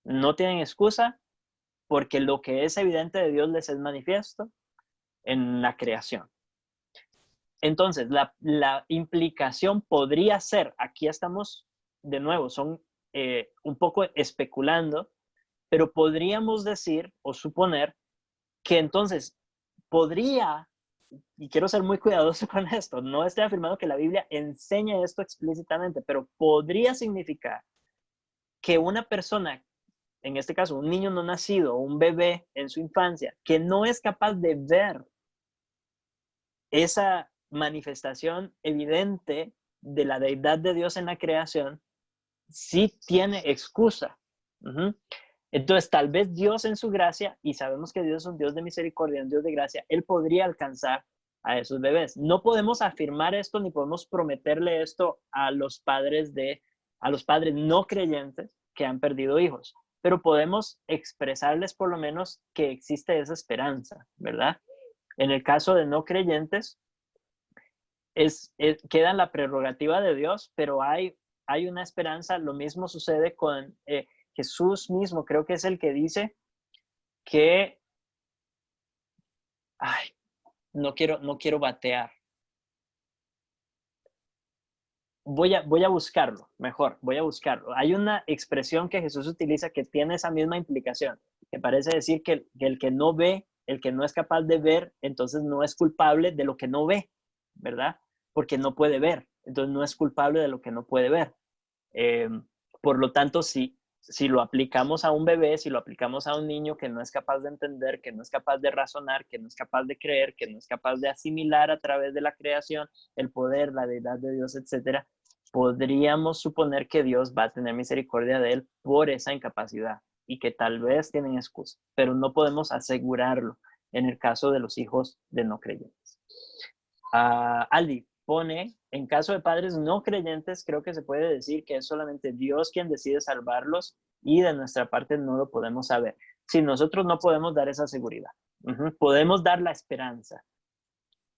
No tienen excusa porque lo que es evidente de Dios les es manifiesto en la creación. Entonces, la implicación podría ser, aquí estamos de nuevo, son un poco especulando, pero podríamos decir o suponer que entonces podría, y quiero ser muy cuidadoso con esto, no estoy afirmando que la Biblia enseñe esto explícitamente, pero podría significar que una persona, en este caso un niño no nacido, un bebé en su infancia, que no es capaz de ver esa manifestación evidente de la deidad de Dios en la creación, sí tiene excusa. Entonces, tal vez Dios en su gracia, y sabemos que Dios es un Dios de misericordia, un Dios de gracia, Él podría alcanzar a esos bebés. No podemos afirmar esto ni podemos prometerle esto a los padres no creyentes que han perdido hijos, pero podemos expresarles por lo menos que existe esa esperanza, ¿verdad? En el caso de no creyentes, queda en la prerrogativa de Dios, pero hay una esperanza. Lo mismo sucede con Jesús mismo, creo que es el que dice que, no quiero batear. Voy a buscarlo, mejor, voy a buscarlo. Hay una expresión que Jesús utiliza que tiene esa misma implicación, que parece decir que el que no ve, el que no es capaz de ver, entonces no es culpable de lo que no ve, ¿verdad? Porque no puede ver, entonces no es culpable de lo que no puede ver. Por lo tanto, si lo aplicamos a un bebé, si lo aplicamos a un niño que no es capaz de entender, que no es capaz de razonar, que no es capaz de creer, que no es capaz de asimilar a través de la creación el poder, la deidad de Dios, etcétera, podríamos suponer que Dios va a tener misericordia de él por esa incapacidad y que tal vez tienen excusa, pero no podemos asegurarlo en el caso de los hijos de no creyentes. Aldi pone, en caso de padres no creyentes, creo que se puede decir que es solamente Dios quien decide salvarlos y de nuestra parte no lo podemos saber. Si nosotros no podemos dar esa seguridad, podemos dar la esperanza,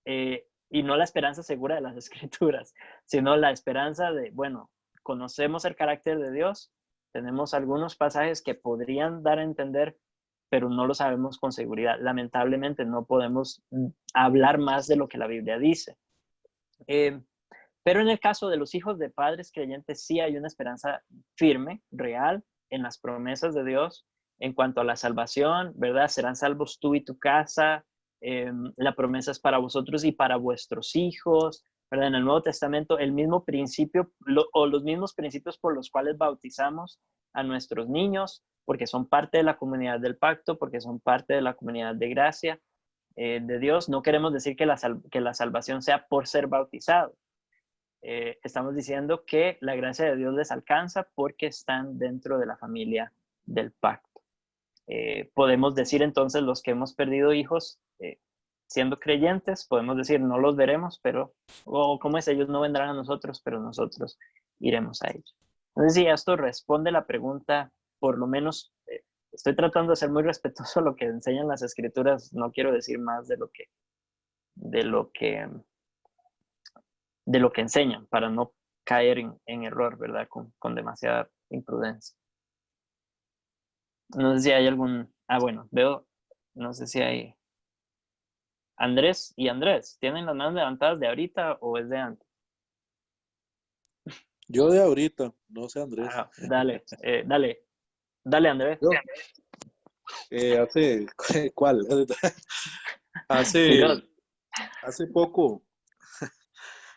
y no la esperanza segura de las escrituras, sino la esperanza de, bueno, conocemos el carácter de Dios, tenemos algunos pasajes que podrían dar a entender, pero no lo sabemos con seguridad. Lamentablemente no podemos hablar más de lo que la Biblia dice. Pero en el caso de los hijos de padres creyentes, sí hay una esperanza firme, real, en las promesas de Dios en cuanto a la salvación, ¿verdad? Serán salvos tú y tu casa. La promesa es para vosotros y para vuestros hijos, ¿verdad? En el Nuevo Testamento, el mismo principio o los mismos principios por los cuales bautizamos a nuestros niños, porque son parte de la comunidad del pacto, porque son parte de la comunidad de gracia de Dios. No queremos decir que la salvación sea por ser bautizado. Estamos diciendo que la gracia de Dios les alcanza porque están dentro de la familia del pacto. Podemos decir entonces los que hemos perdido hijos siendo creyentes, podemos decir no los veremos, pero, o como es, ellos no vendrán a nosotros, pero nosotros iremos a ellos. Entonces, si esto responde la pregunta, por lo menos estoy tratando de ser muy respetuoso a lo que enseñan las escrituras, no quiero decir más de lo que enseñan, para no caer en error, ¿verdad? Con demasiada imprudencia. No sé si hay algún... bueno, veo, no sé si hay... Andrés y Andrés, ¿tienen las manos levantadas de ahorita o es de antes? Yo de ahorita, no sé Andrés. Dale, dale Andrés. Yo, ¿cuál? Hace poco,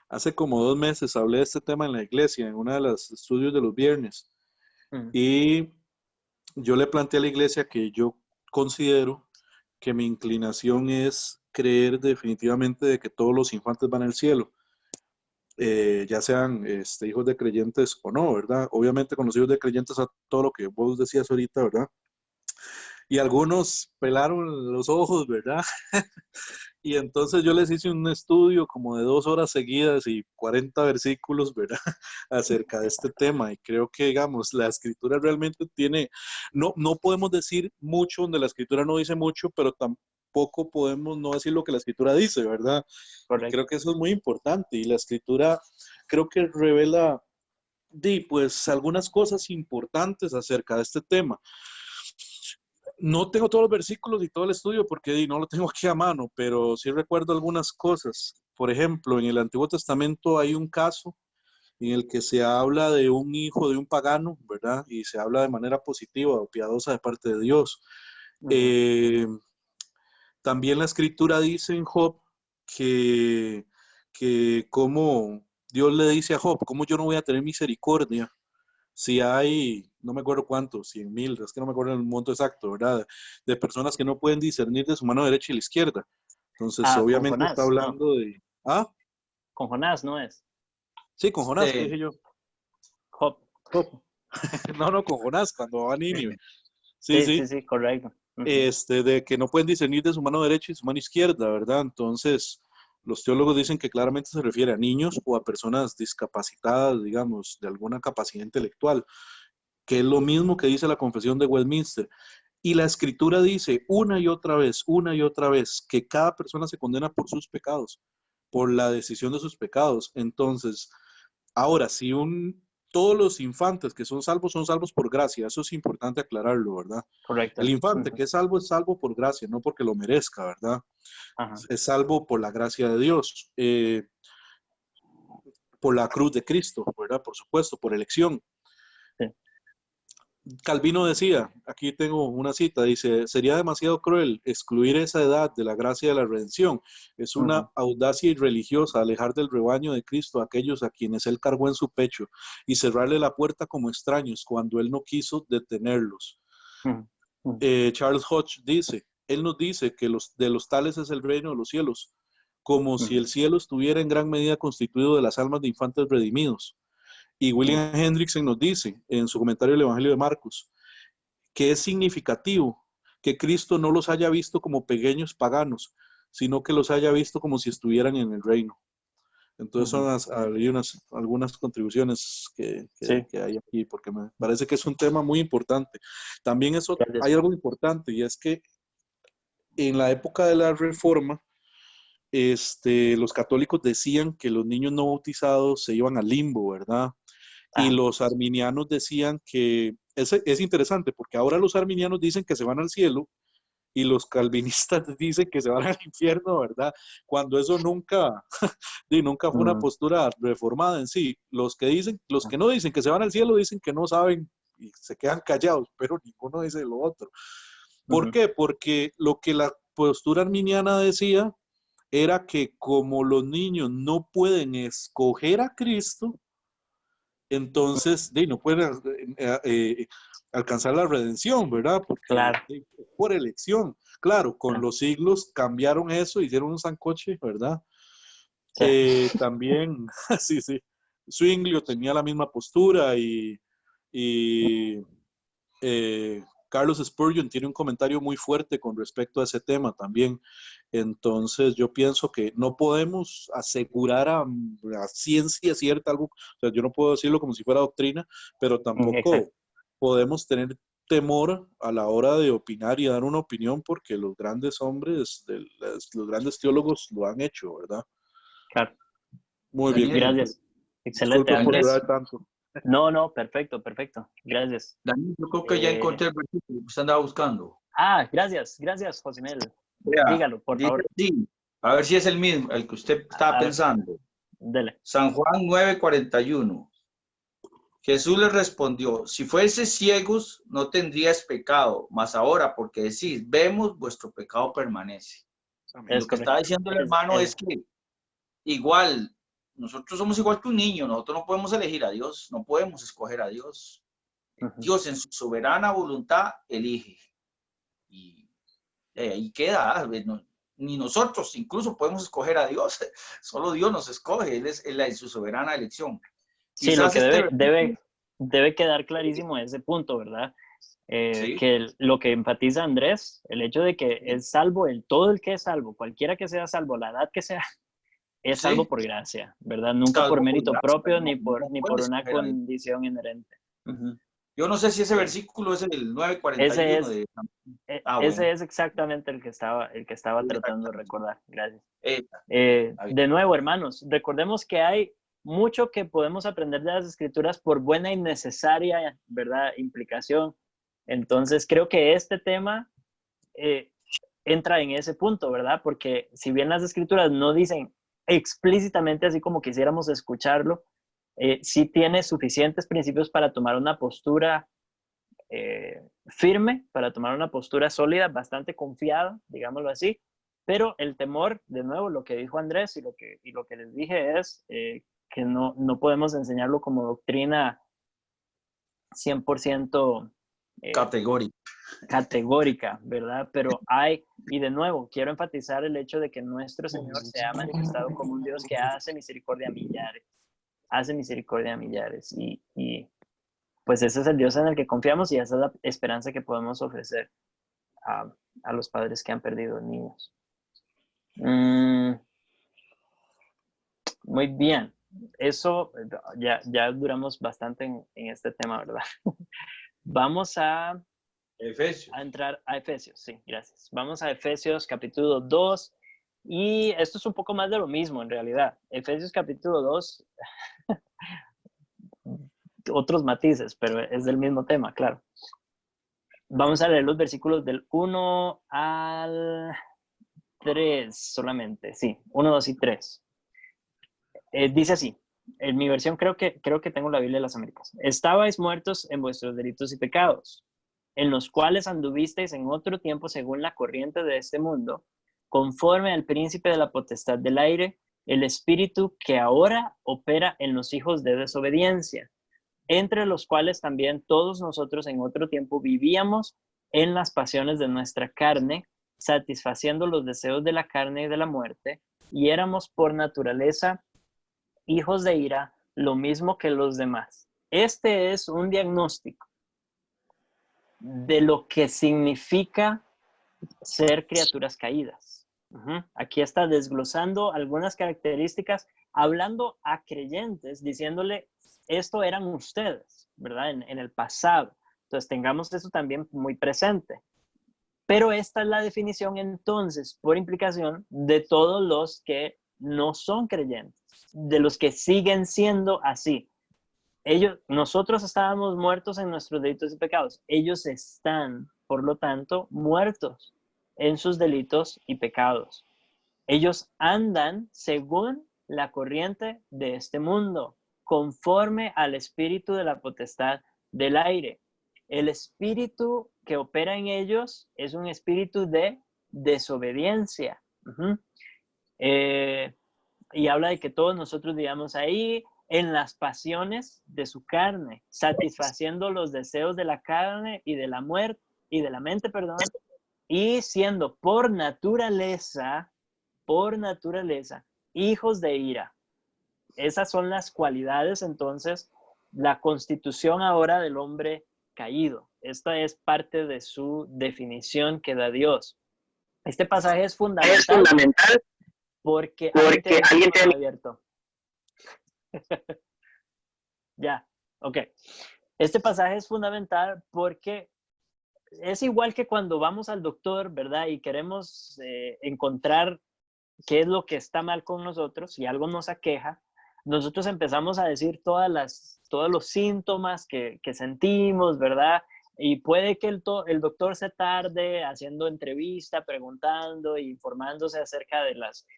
hace como 2 meses hablé de este tema en la iglesia, en uno de los estudios de los viernes. Y yo le planteé a la iglesia que yo considero que mi inclinación es creer definitivamente de que todos los infantes van al cielo, ya sean hijos de creyentes o no, ¿verdad? Obviamente con los hijos de creyentes a todo lo que vos decías ahorita, ¿verdad? Y algunos pelaron los ojos, ¿verdad? Y entonces yo les hice un estudio como de 2 horas seguidas y 40 versículos, ¿verdad? Acerca de este tema. Y creo que, digamos, la escritura realmente tiene, no podemos decir mucho donde la escritura no dice mucho, pero tampoco podemos no decir lo que la escritura dice, ¿verdad? Correcto. Creo que eso es muy importante. Y la escritura creo que revela, pues, algunas cosas importantes acerca de este tema. No tengo todos los versículos y todo el estudio porque no lo tengo aquí a mano, pero sí recuerdo algunas cosas. Por ejemplo, en el Antiguo Testamento hay un caso en el que se habla de un hijo de un pagano, ¿verdad? Y se habla de manera positiva o piadosa de parte de Dios. También la escritura dice en Job que como Dios le dice a Job, ¿cómo yo no voy a tener misericordia? Si hay, no me acuerdo cuántos, 100,000, es que no me acuerdo el monto exacto, ¿verdad? De personas que no pueden discernir de su mano derecha y la izquierda. Entonces, obviamente Jonás, está hablando de... ¿Ah? Con Jonás, ¿no es? Sí, con Jonás, ¿qué dije yo? Job. No, con Jonás, cuando va a Nínive. Sí, Sí, correcto. De que no pueden discernir de su mano derecha y su mano izquierda, ¿verdad? Entonces, los teólogos dicen que claramente se refiere a niños o a personas discapacitadas, digamos, de alguna capacidad intelectual, que es lo mismo que dice la Confesión de Westminster. Y la Escritura dice una y otra vez, que cada persona se condena por sus pecados, por la decisión de sus pecados. Entonces, ahora, si todos los infantes que son salvos por gracia, eso es importante aclararlo, ¿verdad? Correcto. El infante que es salvo por gracia, no porque lo merezca, ¿verdad? Ajá. Es salvo por la gracia de Dios, por la cruz de Cristo, ¿verdad? Por supuesto, por elección. Sí. Calvino decía, aquí tengo una cita, dice, sería demasiado cruel excluir esa edad de la gracia de la redención. Es una audacia irreligiosa alejar del rebaño de Cristo a aquellos a quienes él cargó en su pecho y cerrarle la puerta como extraños cuando él no quiso detenerlos. Charles Hodge dice, él nos dice que de los tales es el reino de los cielos, como si el cielo estuviera en gran medida constituido de las almas de infantes redimidos. Y William Hendrickson nos dice en su comentario del Evangelio de Marcos que es significativo que Cristo no los haya visto como pequeños paganos, sino que los haya visto como si estuvieran en el reino. Entonces hay algunas contribuciones que hay aquí, porque me parece que es un tema muy importante. También hay algo importante, y es que en la época de la Reforma, los católicos decían que los niños no bautizados se iban al limbo, ¿verdad? Y los arminianos decían que, es interesante, porque ahora los arminianos dicen que se van al cielo y los calvinistas dicen que se van al infierno, ¿verdad? Cuando eso nunca, nunca fue una postura reformada en sí. Los que no dicen que se van al cielo dicen que no saben y se quedan callados, pero ninguno dice lo otro. ¿Por qué? Porque lo que la postura arminiana decía era que como los niños no pueden escoger a Cristo, entonces no pueden alcanzar la redención, ¿verdad? Porque Claro. por elección. Claro, con los siglos cambiaron eso, hicieron un sancoche, ¿verdad? Sí. También, sí, sí, Zwinglio tenía la misma postura y Carlos Spurgeon tiene un comentario muy fuerte con respecto a ese tema también. Entonces yo pienso que no podemos asegurar a ciencia cierta algo, o sea, yo no puedo decirlo como si fuera doctrina, pero tampoco Exacto. podemos tener temor a la hora de opinar y dar una opinión porque los grandes hombres, los grandes teólogos lo han hecho, ¿verdad? Claro. Muy bien. Daniel, Gracias. Excelente, Disculpe por Andrés. durar tanto. No, perfecto. Gracias. Daniel, yo creo que ya encontré el versículo que usted andaba buscando. Gracias, Josimel. Vea, Dígalo, por dice favor. así, a ver si es el mismo, el que usted estaba A ver, pensando. dele. San Juan 9:41. Jesús les respondió, si fueses ciegos, no tendríais pecado, mas ahora, porque decís, vemos, vuestro pecado permanece. Es Lo que está correcto. diciendo el hermano es que igual, nosotros somos igual que un niño, nosotros no podemos elegir a Dios, no podemos escoger a Dios. Dios en su soberana voluntad elige. Y ahí queda, ni nosotros incluso podemos escoger a Dios, solo Dios nos escoge, Él es en su soberana elección. Sí, lo Quizás que debe quedar clarísimo ese punto, ¿verdad? sí, Que lo que enfatiza Andrés, el hecho de que sí, es salvo, todo el que es salvo, cualquiera que sea salvo, la edad que sea, es salvo sí, por gracia, ¿verdad? Nunca por salvo por mérito gracia, propio no, no ni puede por una escoger a Dios. condición inherente. Yo no sé si ese Eh, versículo es el ese 9:41 es, de... ese bueno, es exactamente el que estaba tratando de exactamente. recordar. Gracias. Está bien. De nuevo, hermanos, recordemos que hay mucho que podemos aprender de las escrituras por buena y necesaria, ¿verdad?, implicación. Entonces, creo que este tema entra en ese punto, ¿verdad? Porque si bien las escrituras no dicen explícitamente así como quisiéramos escucharlo, sí tiene suficientes principios para tomar una postura firme, para tomar una postura sólida, bastante confiada, digámoslo así. Pero el temor, de nuevo, lo que dijo Andrés y lo que les dije es que no podemos enseñarlo como doctrina 100% categórica, ¿verdad? Pero y de nuevo, quiero enfatizar el hecho de que nuestro Señor se ha manifestado como un Dios que hace misericordia a millares, y pues ese es el Dios en el que confiamos y esa es la esperanza que podemos ofrecer a los padres que han perdido niños. Muy bien. Eso, ya duramos bastante en este tema, ¿verdad? Vamos a entrar a Efesios, sí, gracias. Vamos a Efesios capítulo 2 y esto es un poco más de lo mismo en realidad. Efesios capítulo 2, otros matices, pero es del mismo tema, claro. Vamos a leer los versículos del 1 al 3 solamente, sí, 1, 2 y 3. Dice así, en mi versión creo que tengo la Biblia de las Américas. Estabais muertos en vuestros delitos y pecados, en los cuales anduvisteis en otro tiempo según la corriente de este mundo, conforme al príncipe de la potestad del aire, el espíritu que ahora opera en los hijos de desobediencia, entre los cuales también todos nosotros en otro tiempo vivíamos en las pasiones de nuestra carne, satisfaciendo los deseos de la carne y de la muerte, y éramos por naturaleza hijos de ira, lo mismo que los demás. Este es un diagnóstico de lo que significa ser criaturas caídas. Aquí está desglosando algunas características, hablando a creyentes, diciéndole, esto eran ustedes, ¿verdad? En el pasado. Entonces tengamos eso también muy presente. Pero esta es la definición entonces, por implicación, de todos los que no son creyentes, de los que siguen siendo así. Nosotros estábamos muertos en nuestros delitos y pecados. Ellos están, por lo tanto, muertos en sus delitos y pecados. Ellos andan según la corriente de este mundo, conforme al espíritu de la potestad del aire. El espíritu que opera en ellos es un espíritu de desobediencia. Y habla de que todos nosotros vivamos ahí en las pasiones de su carne, satisfaciendo los deseos de la carne y de la muerte y de la mente, perdón, y siendo por naturaleza, hijos de ira. Esas son las cualidades, entonces, la constitución ahora del hombre caído. Esta es parte de su definición que da Dios. Este pasaje es fundamental porque alguien tiene abierto. Ya, ok. Este pasaje es fundamental porque es igual que cuando vamos al doctor, ¿verdad? Y queremos encontrar qué es lo que está mal con nosotros, si algo nos aqueja, nosotros empezamos a decir todos los síntomas que sentimos, ¿verdad? Y puede que el doctor se tarde haciendo entrevista, preguntando, informándose acerca de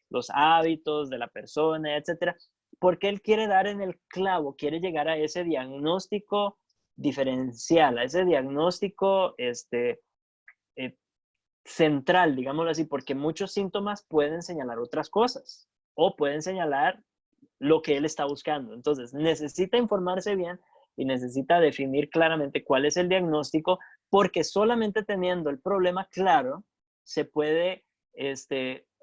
los hábitos de la persona, etcétera, porque él quiere dar en el clavo, quiere llegar a ese diagnóstico diferencial, a ese diagnóstico central, digámoslo así, porque muchos síntomas pueden señalar otras cosas o pueden señalar lo que él está buscando. Entonces, necesita informarse bien y necesita definir claramente cuál es el diagnóstico, porque solamente teniendo el problema claro se puede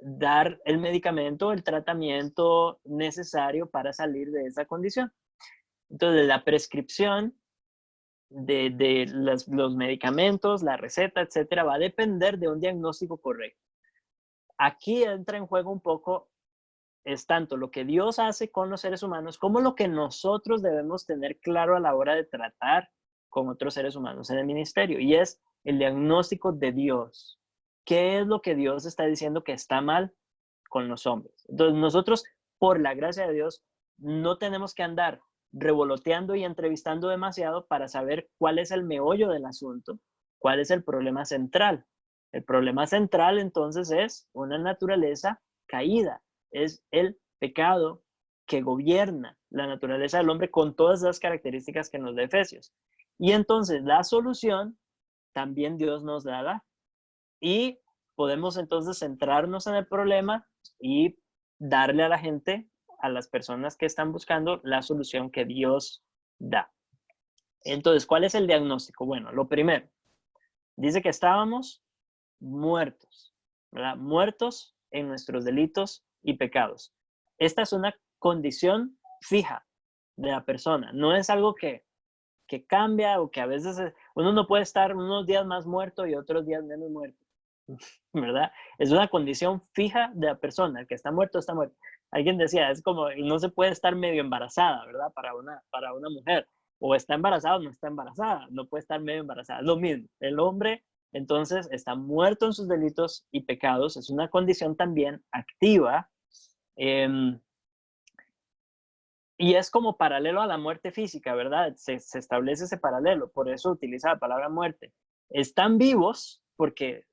dar el medicamento, el tratamiento necesario para salir de esa condición. Entonces, la prescripción de los medicamentos, la receta, etcétera, va a depender de un diagnóstico correcto. Aquí entra en juego un poco, es tanto lo que Dios hace con los seres humanos como lo que nosotros debemos tener claro a la hora de tratar con otros seres humanos en el ministerio, y es el diagnóstico de Dios. ¿Qué es lo que Dios está diciendo que está mal con los hombres? Entonces nosotros, por la gracia de Dios, no tenemos que andar revoloteando y entrevistando demasiado para saber cuál es el meollo del asunto, cuál es el problema central. El problema central entonces es una naturaleza caída, es el pecado que gobierna la naturaleza del hombre con todas las características que nos da Efesios. Y entonces la solución también Dios nos la da. Y podemos entonces centrarnos en el problema y darle a la gente, a las personas que están buscando, la solución que Dios da. Entonces, ¿cuál es el diagnóstico? Bueno, lo primero, dice que estábamos muertos, ¿verdad? Muertos en nuestros delitos y pecados. Esta es una condición fija de la persona, no es algo que cambia o que a veces uno no puede estar unos días más muerto y otros días menos muerto, ¿verdad? Es una condición fija de la persona, el que está muerto, está muerto. Alguien decía, es como, no se puede estar medio embarazada, ¿verdad? Para una mujer, o está embarazada o no está embarazada, no puede estar medio embarazada, es lo mismo. El hombre, entonces, está muerto en sus delitos y pecados, es una condición también activa, y es como paralelo a la muerte física, ¿verdad? Se establece ese paralelo, por eso utiliza la palabra muerte. Están vivos porque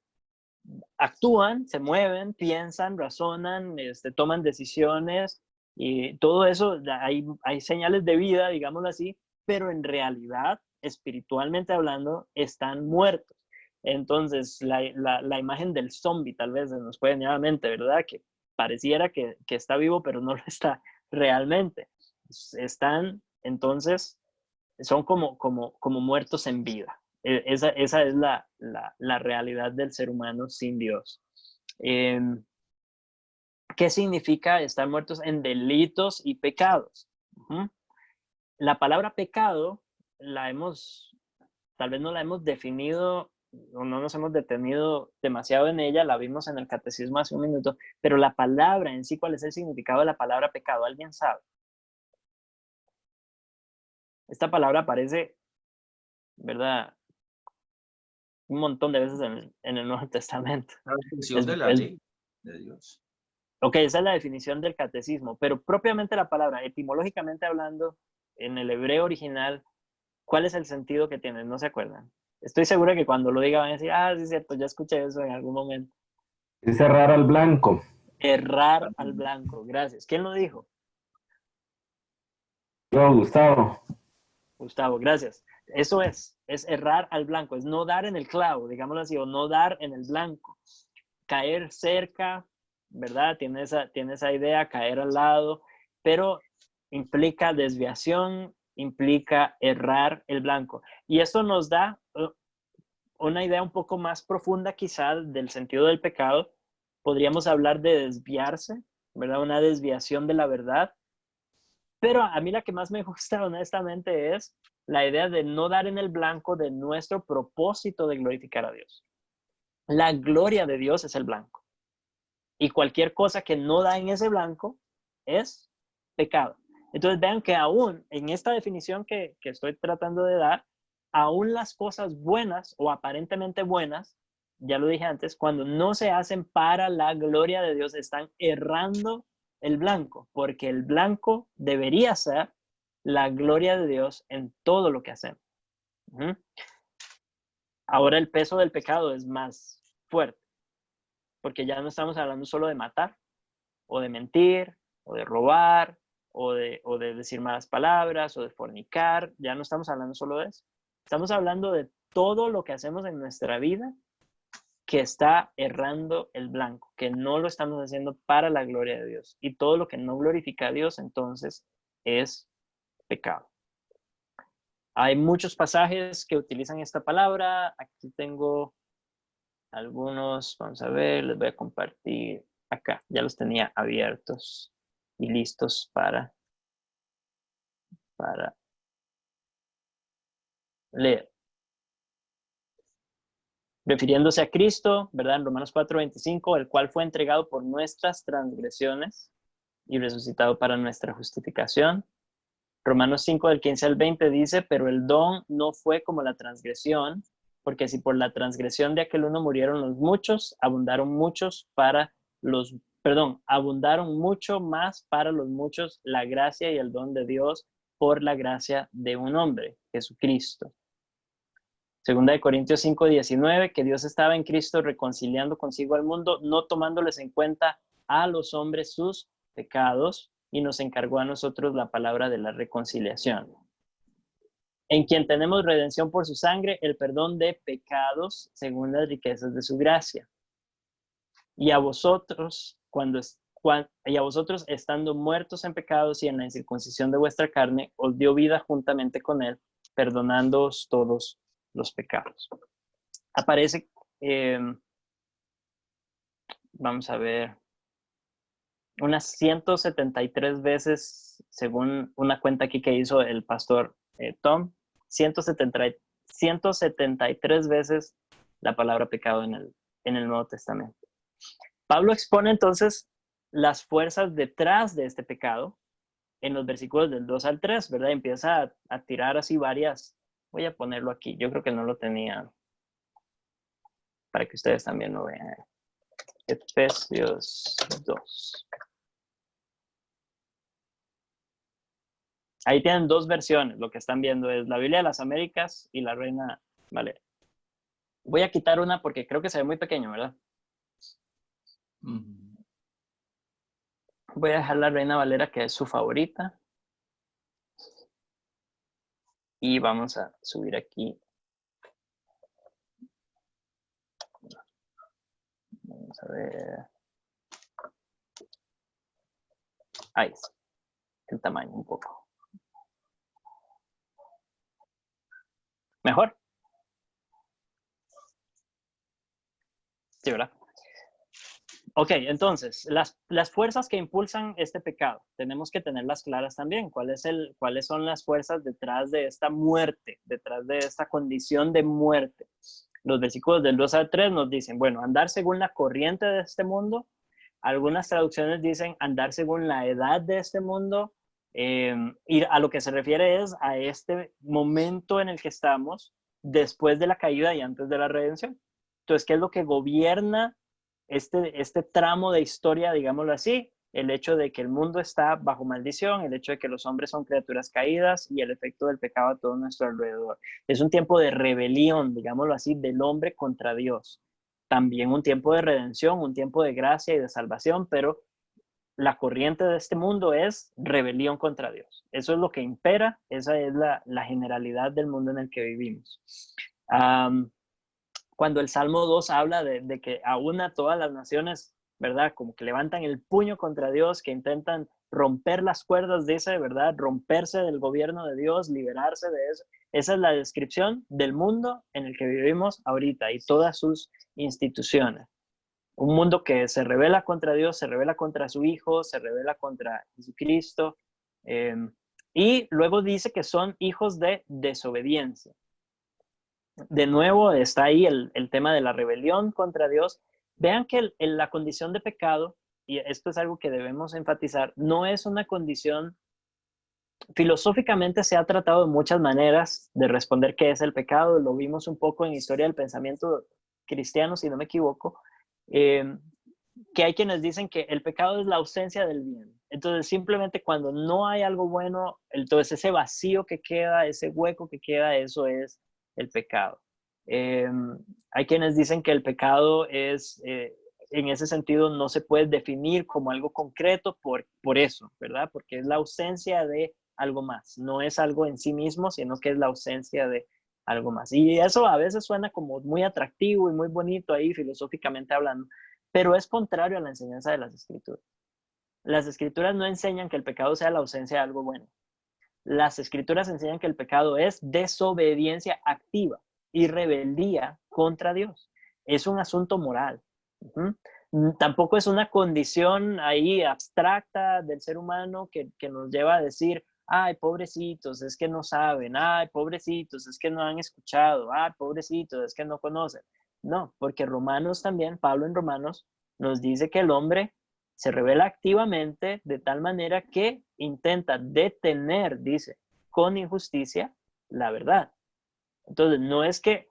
actúan, se mueven, piensan, razonan, toman decisiones y todo eso, hay señales de vida, digámoslo así, pero en realidad, espiritualmente hablando, están muertos. Entonces, la imagen del zombie tal vez se nos puede venir a la mente, ¿verdad? Que pareciera que está vivo, pero no lo está realmente. Están, entonces, son como muertos en vida. Esa es la realidad del ser humano sin Dios. ¿Qué significa estar muertos en delitos y pecados? La palabra pecado tal vez no la hemos definido o no nos hemos detenido demasiado en ella, la vimos en el catecismo hace un minuto, pero la palabra en sí, ¿cuál es el significado de la palabra pecado? ¿Alguien sabe? Esta palabra aparece, ¿verdad?, un montón de veces en el Nuevo Testamento. La definición de la ley de Dios. Ok, esa es la definición del catecismo, pero propiamente la palabra, etimológicamente hablando, en el hebreo original, ¿cuál es el sentido que tiene? ¿No se acuerdan? Estoy segura que cuando lo diga van a decir, ah, sí es cierto, ya escuché eso en algún momento. Es errar al blanco. Errar al blanco, gracias. ¿Quién lo dijo? Yo, Gustavo. Gustavo, gracias. Eso es errar al blanco, es no dar en el clavo, digámoslo así, o no dar en el blanco. Caer cerca, ¿verdad? Tiene esa idea, caer al lado, pero implica desviación, implica errar el blanco. Y esto nos da una idea un poco más profunda quizá del sentido del pecado. Podríamos hablar de desviarse, ¿verdad? Una desviación de la verdad. Pero a mí la que más me gusta, honestamente, es la idea de no dar en el blanco de nuestro propósito de glorificar a Dios. La gloria de Dios es el blanco. Y cualquier cosa que no da en ese blanco es pecado. Entonces vean que aún en esta definición que estoy tratando de dar, aún las cosas buenas o aparentemente buenas, ya lo dije antes, cuando no se hacen para la gloria de Dios, están errando el blanco, porque el blanco debería ser la gloria de Dios en todo lo que hacemos. Ahora el peso del pecado es más fuerte, porque ya no estamos hablando solo de matar, o de mentir, o de robar, o de decir malas palabras, o de fornicar. Ya no estamos hablando solo de eso. Estamos hablando de todo lo que hacemos en nuestra vida que está errando el blanco, que no lo estamos haciendo para la gloria de Dios. Y todo lo que no glorifica a Dios, entonces, es pecado. Hay muchos pasajes que utilizan esta palabra. Aquí tengo algunos, vamos a ver, les voy a compartir acá. Ya los tenía abiertos y listos para leer. Refiriéndose a Cristo, ¿verdad? En Romanos 4:25, el cual fue entregado por nuestras transgresiones y resucitado para nuestra justificación. Romanos 5, del 15 al 20 dice, pero el don no fue como la transgresión, porque si por la transgresión de aquel uno murieron los muchos, abundaron mucho más para los muchos la gracia y el don de Dios por la gracia de un hombre, Jesucristo. Segunda de Corintios 5:19, que Dios estaba en Cristo reconciliando consigo al mundo, no tomándoles en cuenta a los hombres sus pecados, y nos encargó a nosotros la palabra de la reconciliación. En quien tenemos redención por su sangre, el perdón de pecados según las riquezas de su gracia. Y a vosotros, estando muertos en pecados y en la incircuncisión de vuestra carne, os dio vida juntamente con él, perdonándoos todos los pecados. Aparece, vamos a ver, unas 173 veces, según una cuenta aquí que hizo el pastor Tom, 173 veces la palabra pecado en el Nuevo Testamento. Pablo expone entonces las fuerzas detrás de este pecado en los versículos del 2 al 3, ¿verdad? Empieza a tirar así varias. Voy a ponerlo aquí. Yo creo que no lo tenía para que ustedes también lo vean. Efesios 2. Ahí tienen dos versiones. Lo que están viendo es la Biblia de las Américas y la Reina Valera. Voy a quitar una porque creo que se ve muy pequeño, ¿verdad? Voy a dejar la Reina Valera, que es su favorita. Y vamos a subir aquí. Vamos a ver. Ahí está. El tamaño un poco. ¿Mejor? Sí, ¿verdad? Ok, entonces, las fuerzas que impulsan este pecado, tenemos que tenerlas claras también. ¿Cuáles son las fuerzas detrás de esta muerte, detrás de esta condición de muerte? Los versículos del 2 al 3 nos dicen, bueno, andar según la corriente de este mundo. Algunas traducciones dicen andar según la edad de este mundo. Y a lo que se refiere es a este momento en el que estamos después de la caída y antes de la redención. Entonces, ¿qué es lo que gobierna este tramo de historia, digámoslo así? el hecho de que el mundo está bajo maldición, el hecho de que los hombres son criaturas caídas y el efecto del pecado a todo nuestro alrededor. Es un tiempo de rebelión, digámoslo así, del hombre contra Dios. También un tiempo de redención, un tiempo de gracia y de salvación, pero la corriente de este mundo es rebelión contra Dios. Eso es lo que impera, esa es la generalidad del mundo en el que vivimos. Cuando el Salmo 2 habla de que aúna todas las naciones, ¿verdad? Como que levantan el puño contra Dios, que intentan romper las cuerdas de ese, ¿verdad? Romperse del gobierno de Dios, liberarse de eso. Esa es la descripción del mundo en el que vivimos ahorita y todas sus instituciones. Un mundo que se rebela contra Dios, se rebela contra su Hijo, se rebela contra Jesucristo. Y luego dice que son hijos de desobediencia. De nuevo está ahí el tema de la rebelión contra Dios. Vean que la condición de pecado, y esto es algo que debemos enfatizar, no es una condición, filosóficamente se ha tratado de muchas maneras de responder qué es el pecado, lo vimos un poco en Historia del Pensamiento Cristiano, si no me equivoco, que hay quienes dicen que el pecado es la ausencia del bien. Entonces, simplemente cuando no hay algo bueno, entonces ese vacío que queda, ese hueco que queda, eso es el pecado. Hay quienes dicen que el pecado es, en ese sentido, no se puede definir como algo concreto por eso, ¿verdad? Porque es la ausencia de algo más. No es algo en sí mismo, sino que es la ausencia de algo más. Y eso a veces suena como muy atractivo y muy bonito ahí, filosóficamente hablando, pero es contrario a la enseñanza de las Escrituras. Las Escrituras no enseñan que el pecado sea la ausencia de algo bueno. Las Escrituras enseñan que el pecado es desobediencia activa y rebeldía contra Dios. Es un asunto moral. Tampoco es una condición ahí abstracta del ser humano que nos lleva a decir, ay, pobrecitos, es que no saben, ay, pobrecitos, es que no han escuchado, ay, pobrecitos, es que no conocen. No, porque Romanos también, Pablo en Romanos, nos dice que el hombre se revela activamente de tal manera que intenta detener, dice, con injusticia la verdad. Entonces, no es que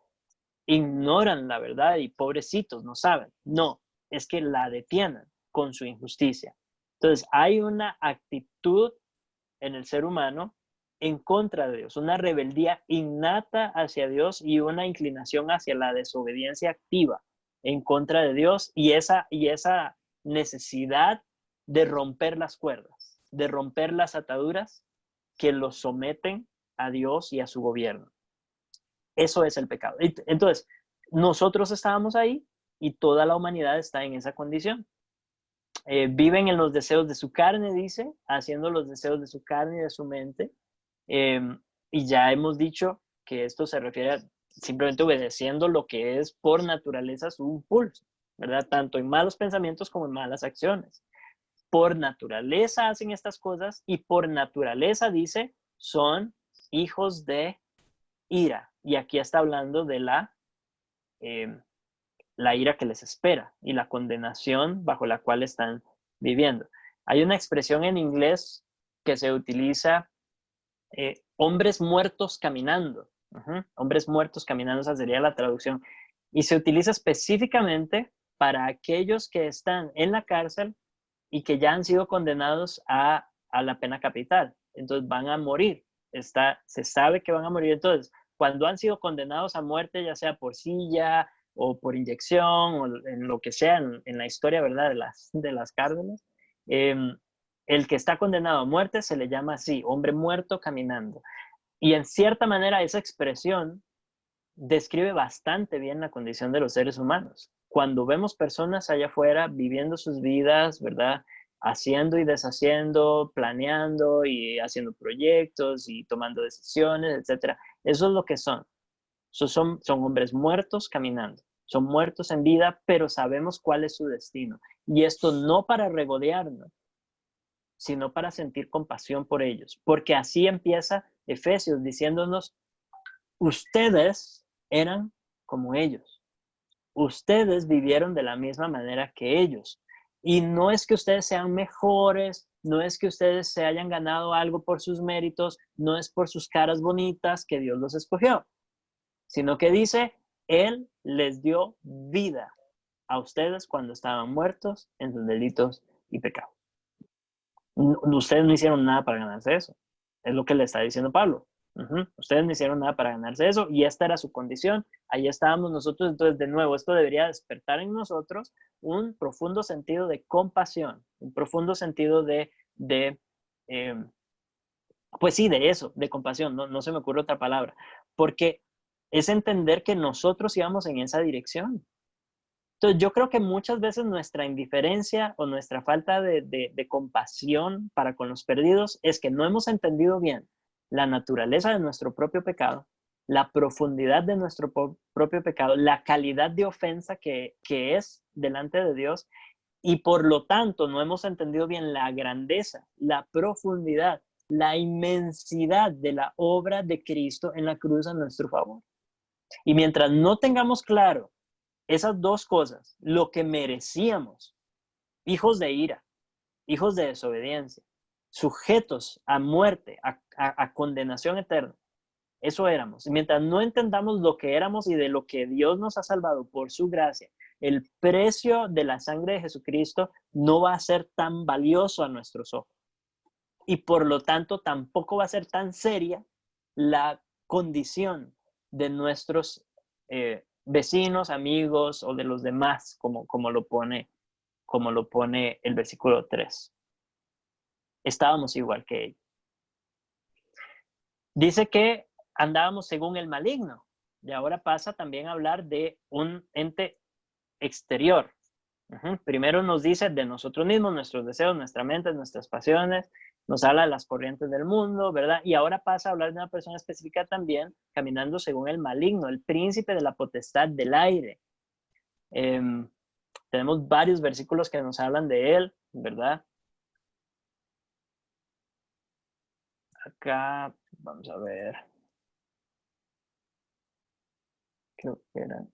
ignoran la verdad y pobrecitos no saben, no, es que la detienen con su injusticia. Entonces, hay una actitud en el ser humano en contra de Dios, una rebeldía innata hacia Dios y una inclinación hacia la desobediencia activa en contra de Dios y esa necesidad de romper las cuerdas, de romper las ataduras que los someten a Dios y a su gobierno. Eso es el pecado. Entonces, nosotros estábamos ahí y toda la humanidad está en esa condición. Viven en los deseos de su carne, dice, haciendo los deseos de su carne y de su mente. Y ya hemos dicho que esto se refiere a simplemente obedeciendo lo que es por naturaleza su impulso, ¿verdad? Tanto en malos pensamientos como en malas acciones. Por naturaleza hacen estas cosas y por naturaleza, dice, son hijos de ira. Y aquí está hablando de la ira que les espera y la condenación bajo la cual están viviendo. Hay una expresión en inglés que se utiliza, hombres muertos caminando. Hombres muertos caminando, esa sería la traducción. Y se utiliza específicamente para aquellos que están en la cárcel y que ya han sido condenados a la pena capital. Entonces van a morir. Se sabe que van a morir. Entonces, cuando han sido condenados a muerte, ya sea por silla o por inyección o en lo que sea en la historia, ¿verdad? De las cárceles, el que está condenado a muerte se le llama así, hombre muerto caminando. Y en cierta manera esa expresión describe bastante bien la condición de los seres humanos. Cuando vemos personas allá afuera viviendo sus vidas, ¿verdad? Haciendo y deshaciendo, planeando y haciendo proyectos y tomando decisiones, etcétera. Eso es lo que son. Son hombres muertos caminando. Son muertos en vida, pero sabemos cuál es su destino. Y esto no para regodearnos, sino para sentir compasión por ellos. Porque así empieza Efesios diciéndonos, ustedes eran como ellos. Ustedes vivieron de la misma manera que ellos. Y no es que ustedes sean mejores, no es que ustedes se hayan ganado algo por sus méritos, no es por sus caras bonitas que Dios los escogió, sino que dice, Él les dio vida a ustedes cuando estaban muertos en sus delitos y pecados. Ustedes no hicieron nada para ganarse eso. Es lo que le está diciendo Pablo. Ustedes no hicieron nada para ganarse eso y esta era su condición. Ahí estábamos nosotros. Entonces, de nuevo, esto debería despertar en nosotros un profundo sentido de compasión, un profundo sentido pues sí, de eso, de compasión. No se me ocurre otra palabra. Porque es entender que nosotros íbamos en esa dirección. Entonces, yo creo que muchas veces nuestra indiferencia o nuestra falta de compasión para con los perdidos es que no hemos entendido bien la naturaleza de nuestro propio pecado, la profundidad de nuestro propio pecado, la calidad de ofensa que es delante de Dios y por lo tanto no hemos entendido bien la grandeza, la profundidad, la inmensidad de la obra de Cristo en la cruz a nuestro favor. Y mientras no tengamos claro esas dos cosas, lo que merecíamos, hijos de ira, hijos de desobediencia, sujetos a muerte, a condenación eterna, eso éramos. Y mientras no entendamos lo que éramos y de lo que Dios nos ha salvado por su gracia, el precio de la sangre de Jesucristo no va a ser tan valioso a nuestros ojos. Y por lo tanto tampoco va a ser tan seria la condición de nuestros vecinos, amigos o de los demás, como lo pone el versículo 3. Estábamos igual que ellos. Dice que andábamos según el maligno. Y ahora pasa también a hablar de un ente exterior. Primero nos dice de nosotros mismos, nuestros deseos, nuestra mente, nuestras pasiones. Nos habla de las corrientes del mundo, ¿verdad? Y ahora pasa a hablar de una persona específica también, caminando según el maligno, el príncipe de la potestad del aire. Tenemos varios versículos que nos hablan de él, ¿verdad? Acá, vamos a ver. Creo que era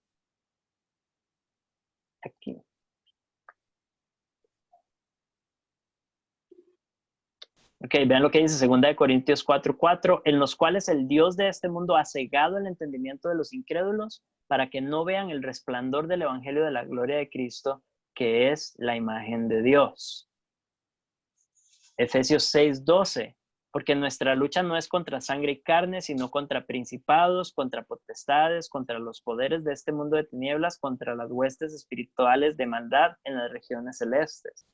aquí. Ok, vean lo que dice 2 Corintios 4:4, en los cuales el Dios de este mundo ha cegado el entendimiento de los incrédulos para que no vean el resplandor del evangelio de la gloria de Cristo, que es la imagen de Dios. Efesios 6:12, porque nuestra lucha no es contra sangre y carne, sino contra principados, contra potestades, contra los poderes de este mundo de tinieblas, contra las huestes espirituales de maldad en las regiones celestes.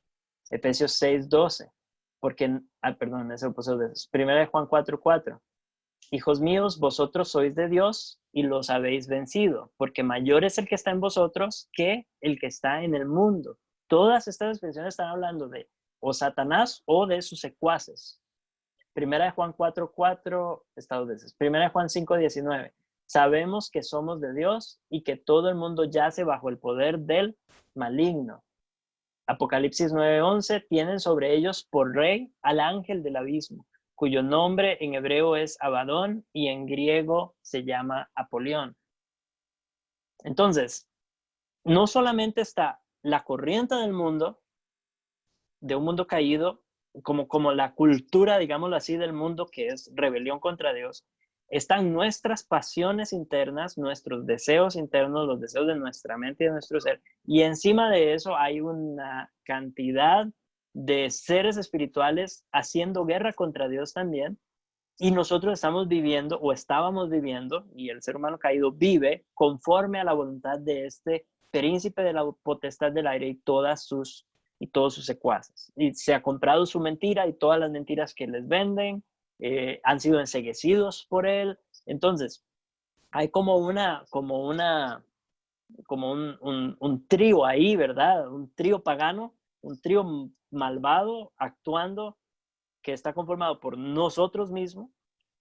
Efesios 6:12. Porque, perdón, es el opuesto de eso. 1 Juan 4:4. Hijos míos, vosotros sois de Dios y los habéis vencido, porque mayor es el que está en vosotros que el que está en el mundo. Todas estas expresiones están hablando de o Satanás o de sus secuaces. 1 Juan 4:4, estas veces. 1 Juan 5:19. Sabemos que somos de Dios y que todo el mundo yace bajo el poder del maligno. Apocalipsis 9:11, tienen sobre ellos por rey al ángel del abismo, cuyo nombre en hebreo es Abadón y en griego se llama Apolión. Entonces, no solamente está la corriente del mundo, de un mundo caído, como la cultura, digámoslo así, del mundo que es rebelión contra Dios, están nuestras pasiones internas, nuestros deseos internos, los deseos de nuestra mente y de nuestro ser. Y encima de eso hay una cantidad de seres espirituales haciendo guerra contra Dios también. Y nosotros estamos viviendo o estábamos viviendo, y el ser humano caído vive conforme a la voluntad de este príncipe de la potestad del aire y todos sus secuaces. Y se ha comprado su mentira y todas las mentiras que les venden. Han sido enceguecidos por él. Entonces, hay como un trío ahí, ¿verdad? Un trío pagano, un trío malvado actuando que está conformado por nosotros mismos,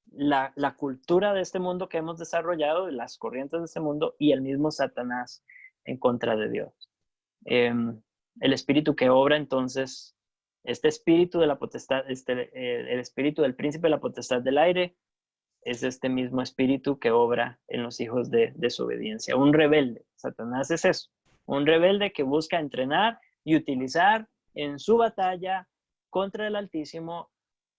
la cultura de este mundo que hemos desarrollado, las corrientes de este mundo y el mismo Satanás en contra de Dios. El espíritu que obra entonces, este espíritu de la potestad, el espíritu del príncipe de la potestad del aire, es este mismo espíritu que obra en los hijos de desobediencia. Un rebelde. Satanás es eso. Un rebelde que busca entrenar y utilizar en su batalla contra el Altísimo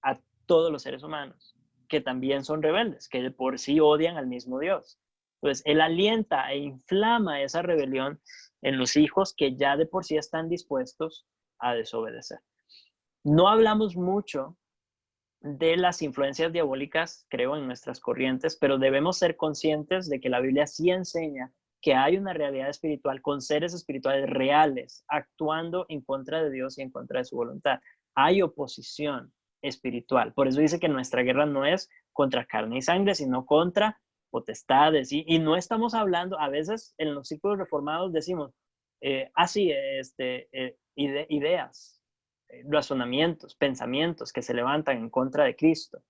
a todos los seres humanos, que también son rebeldes, que de por sí odian al mismo Dios. Entonces, él alienta e inflama esa rebelión en los hijos que ya de por sí están dispuestos a desobedecer. No hablamos mucho de las influencias diabólicas, creo, en nuestras corrientes, pero debemos ser conscientes de que la Biblia sí enseña que hay una realidad espiritual con seres espirituales reales actuando en contra de Dios y en contra de su voluntad. Hay oposición espiritual. Por eso dice que nuestra guerra no es contra carne y sangre, sino contra potestades. Y no estamos hablando, a veces en los círculos reformados decimos, ideas, razonamientos, pensamientos que se levantan en contra de Cristo.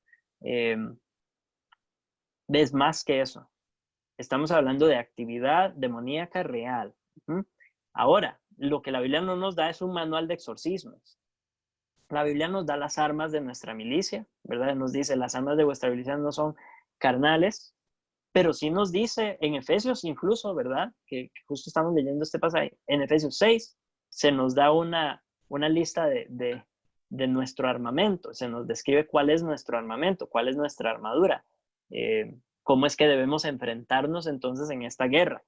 Es más que eso. Estamos hablando de actividad demoníaca real. Ahora, lo que la Biblia no nos da es un manual de exorcismos. La Biblia nos da las armas de nuestra milicia, ¿verdad? Nos dice, las armas de vuestra milicia no son carnales, pero sí nos dice en Efesios incluso, ¿verdad? Que justo estamos leyendo este pasaje. En Efesios 6 se nos da una lista de nuestro armamento, se nos describe cuál es nuestro armamento, cuál es nuestra armadura, cómo es que debemos enfrentarnos entonces en esta guerra.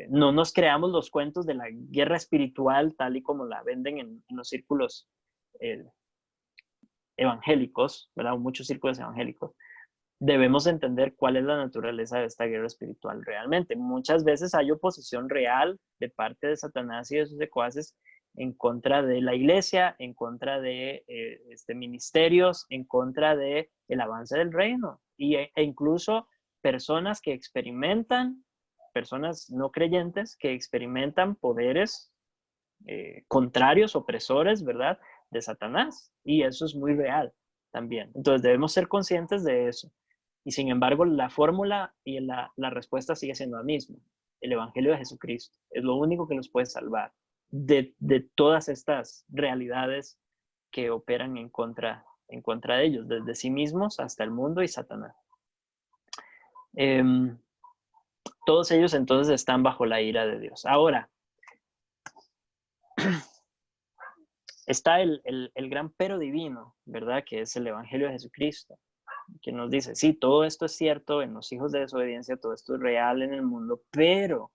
No nos creamos los cuentos de la guerra espiritual tal y como la venden en los círculos evangélicos, ¿verdad? Muchos círculos evangélicos. Debemos entender cuál es la naturaleza de esta guerra espiritual realmente. Muchas veces hay oposición real de parte de Satanás y de sus secuaces en contra de la iglesia, en contra de ministerios, en contra del avance del reino. E incluso personas que experimentan, personas no creyentes que experimentan poderes contrarios, opresores, ¿verdad? De Satanás. Y eso es muy real también. Entonces debemos ser conscientes de eso. Y sin embargo, la fórmula y la respuesta sigue siendo la misma. El Evangelio de Jesucristo es lo único que nos puede salvar de todas estas realidades que operan en contra de ellos, desde sí mismos hasta el mundo y Satanás. Todos ellos entonces están bajo la ira de Dios. Ahora, está el gran pero divino, ¿verdad? Que es el Evangelio de Jesucristo, que nos dice, sí, todo esto es cierto en los hijos de desobediencia, todo esto es real en el mundo, pero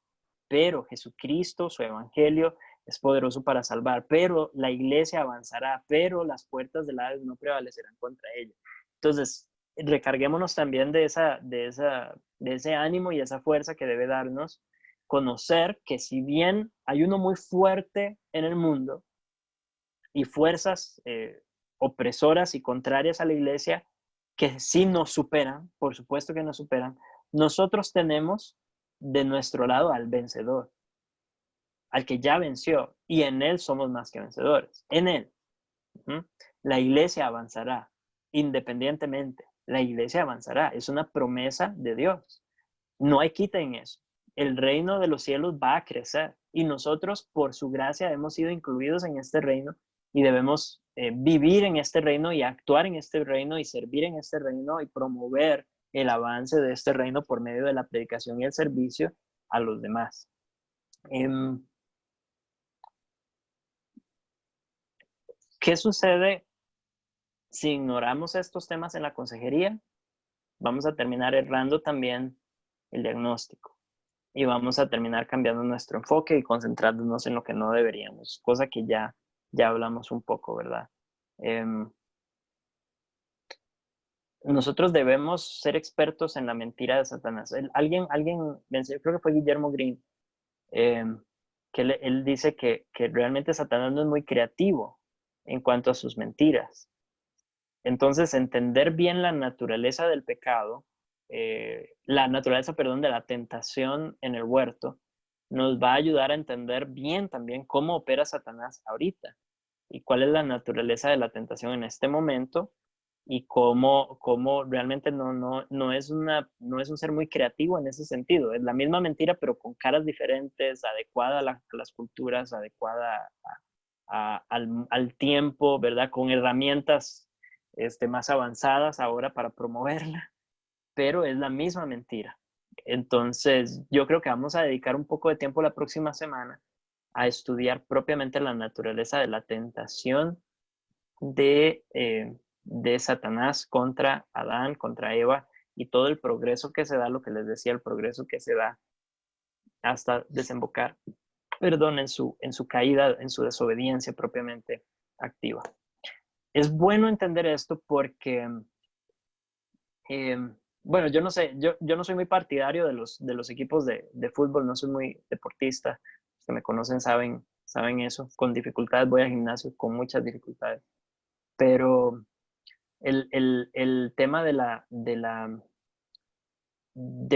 Jesucristo, su Evangelio, es poderoso para salvar, pero la iglesia avanzará, pero las puertas del Hades no prevalecerán contra ella. Entonces, recarguémonos también de ese ánimo y esa fuerza que debe darnos conocer que si bien hay uno muy fuerte en el mundo y fuerzas opresoras y contrarias a la iglesia, que sí nos superan, por supuesto que nos superan, nosotros tenemos de nuestro lado al vencedor, al que ya venció, y en él somos más que vencedores, en él. La iglesia avanzará, independientemente, la iglesia avanzará, es una promesa de Dios, no hay quita en eso. El reino de los cielos va a crecer, y nosotros, por su gracia, hemos sido incluidos en este reino, y debemos vivir en este reino y actuar en este reino y servir en este reino y promover el avance de este reino por medio de la predicación y el servicio a los demás. ¿Qué sucede si ignoramos estos temas en la consejería? Vamos a terminar errando también el diagnóstico y vamos a terminar cambiando nuestro enfoque y concentrándonos en lo que no deberíamos, cosa que ya hablamos un poco, ¿verdad? Nosotros debemos ser expertos en la mentira de Satanás. Alguien yo creo que fue Guillermo Green, que él dice que realmente Satanás no es muy creativo en cuanto a sus mentiras. Entonces, entender bien la naturaleza del pecado, la naturaleza de la tentación en el huerto, nos va a ayudar a entender bien también cómo opera Satanás ahorita y cuál es la naturaleza de la tentación en este momento y cómo realmente no es un ser muy creativo en ese sentido. Es la misma mentira, pero con caras diferentes, adecuada a las culturas, adecuada al tiempo, ¿verdad? Con herramientas más avanzadas ahora para promoverla, pero es la misma mentira. Entonces, yo creo que vamos a dedicar un poco de tiempo la próxima semana a estudiar propiamente la naturaleza de la tentación de Satanás contra Adán, contra Eva, y todo el progreso que se da, lo que les decía, el progreso que se da hasta desembocar, en su caída, en su desobediencia propiamente activa. es bueno entender esto porque, bueno, yo no sé, yo no soy muy partidario de los equipos de fútbol, no soy muy deportista. Los que me conocen saben eso. Con dificultades voy al gimnasio, con muchas dificultades. Pero el tema de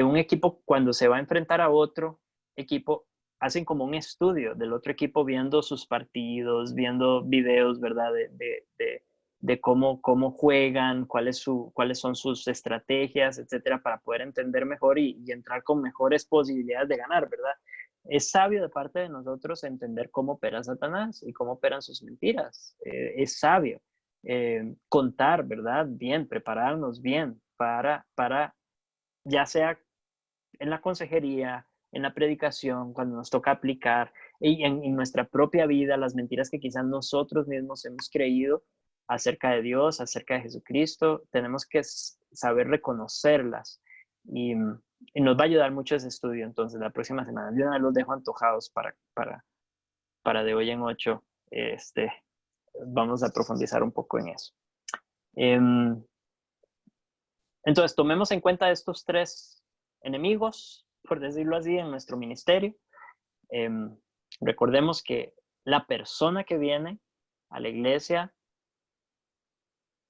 un equipo cuando se va a enfrentar a otro equipo, hacen como un estudio del otro equipo viendo sus partidos, viendo videos, ¿verdad? De cómo juegan, cuáles son sus estrategias, etcétera, para poder entender mejor y entrar con mejores posibilidades de ganar, ¿verdad? Es sabio de parte de nosotros entender cómo opera Satanás y cómo operan sus mentiras. Es sabio contar, ¿verdad? Bien, prepararnos bien para ya sea en la consejería, en la predicación, cuando nos toca aplicar y en nuestra propia vida las mentiras que quizás nosotros mismos hemos creído acerca de Dios, acerca de Jesucristo, tenemos que saber reconocerlas y, y nos va a ayudar mucho ese estudio. Entonces, la próxima semana, yo los dejo antojados para de hoy en 8, vamos a profundizar un poco en eso. Entonces, tomemos en cuenta estos 3 enemigos, por decirlo así, en nuestro ministerio. Recordemos que la persona que viene a la iglesia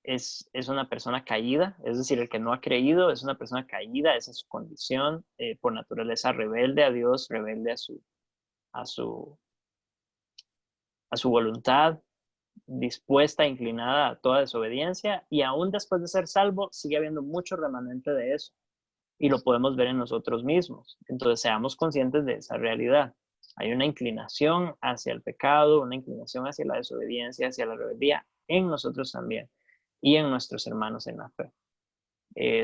es una persona caída, es decir, el que no ha creído es una persona caída, esa es su condición, por naturaleza rebelde a Dios, rebelde a su voluntad, dispuesta, inclinada a toda desobediencia, y aún después de ser salvo, sigue habiendo mucho remanente de eso. Y lo podemos ver en nosotros mismos. Entonces, seamos conscientes de esa realidad. Hay una inclinación hacia el pecado, una inclinación hacia la desobediencia, hacia la rebeldía en nosotros también y en nuestros hermanos en la fe.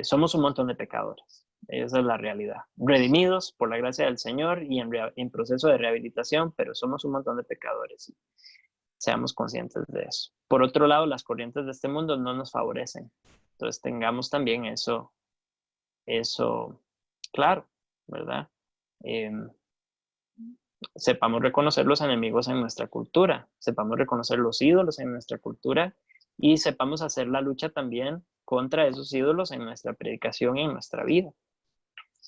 Somos un montón de pecadores. Esa es la realidad. Redimidos por la gracia del Señor y en proceso de rehabilitación, pero somos un montón de pecadores. Seamos conscientes de eso. Por otro lado, las corrientes de este mundo no nos favorecen. Entonces, tengamos también eso claro, ¿verdad? Sepamos reconocer los enemigos en nuestra cultura, sepamos reconocer los ídolos en nuestra cultura y sepamos hacer la lucha también contra esos ídolos en nuestra predicación y en nuestra vida.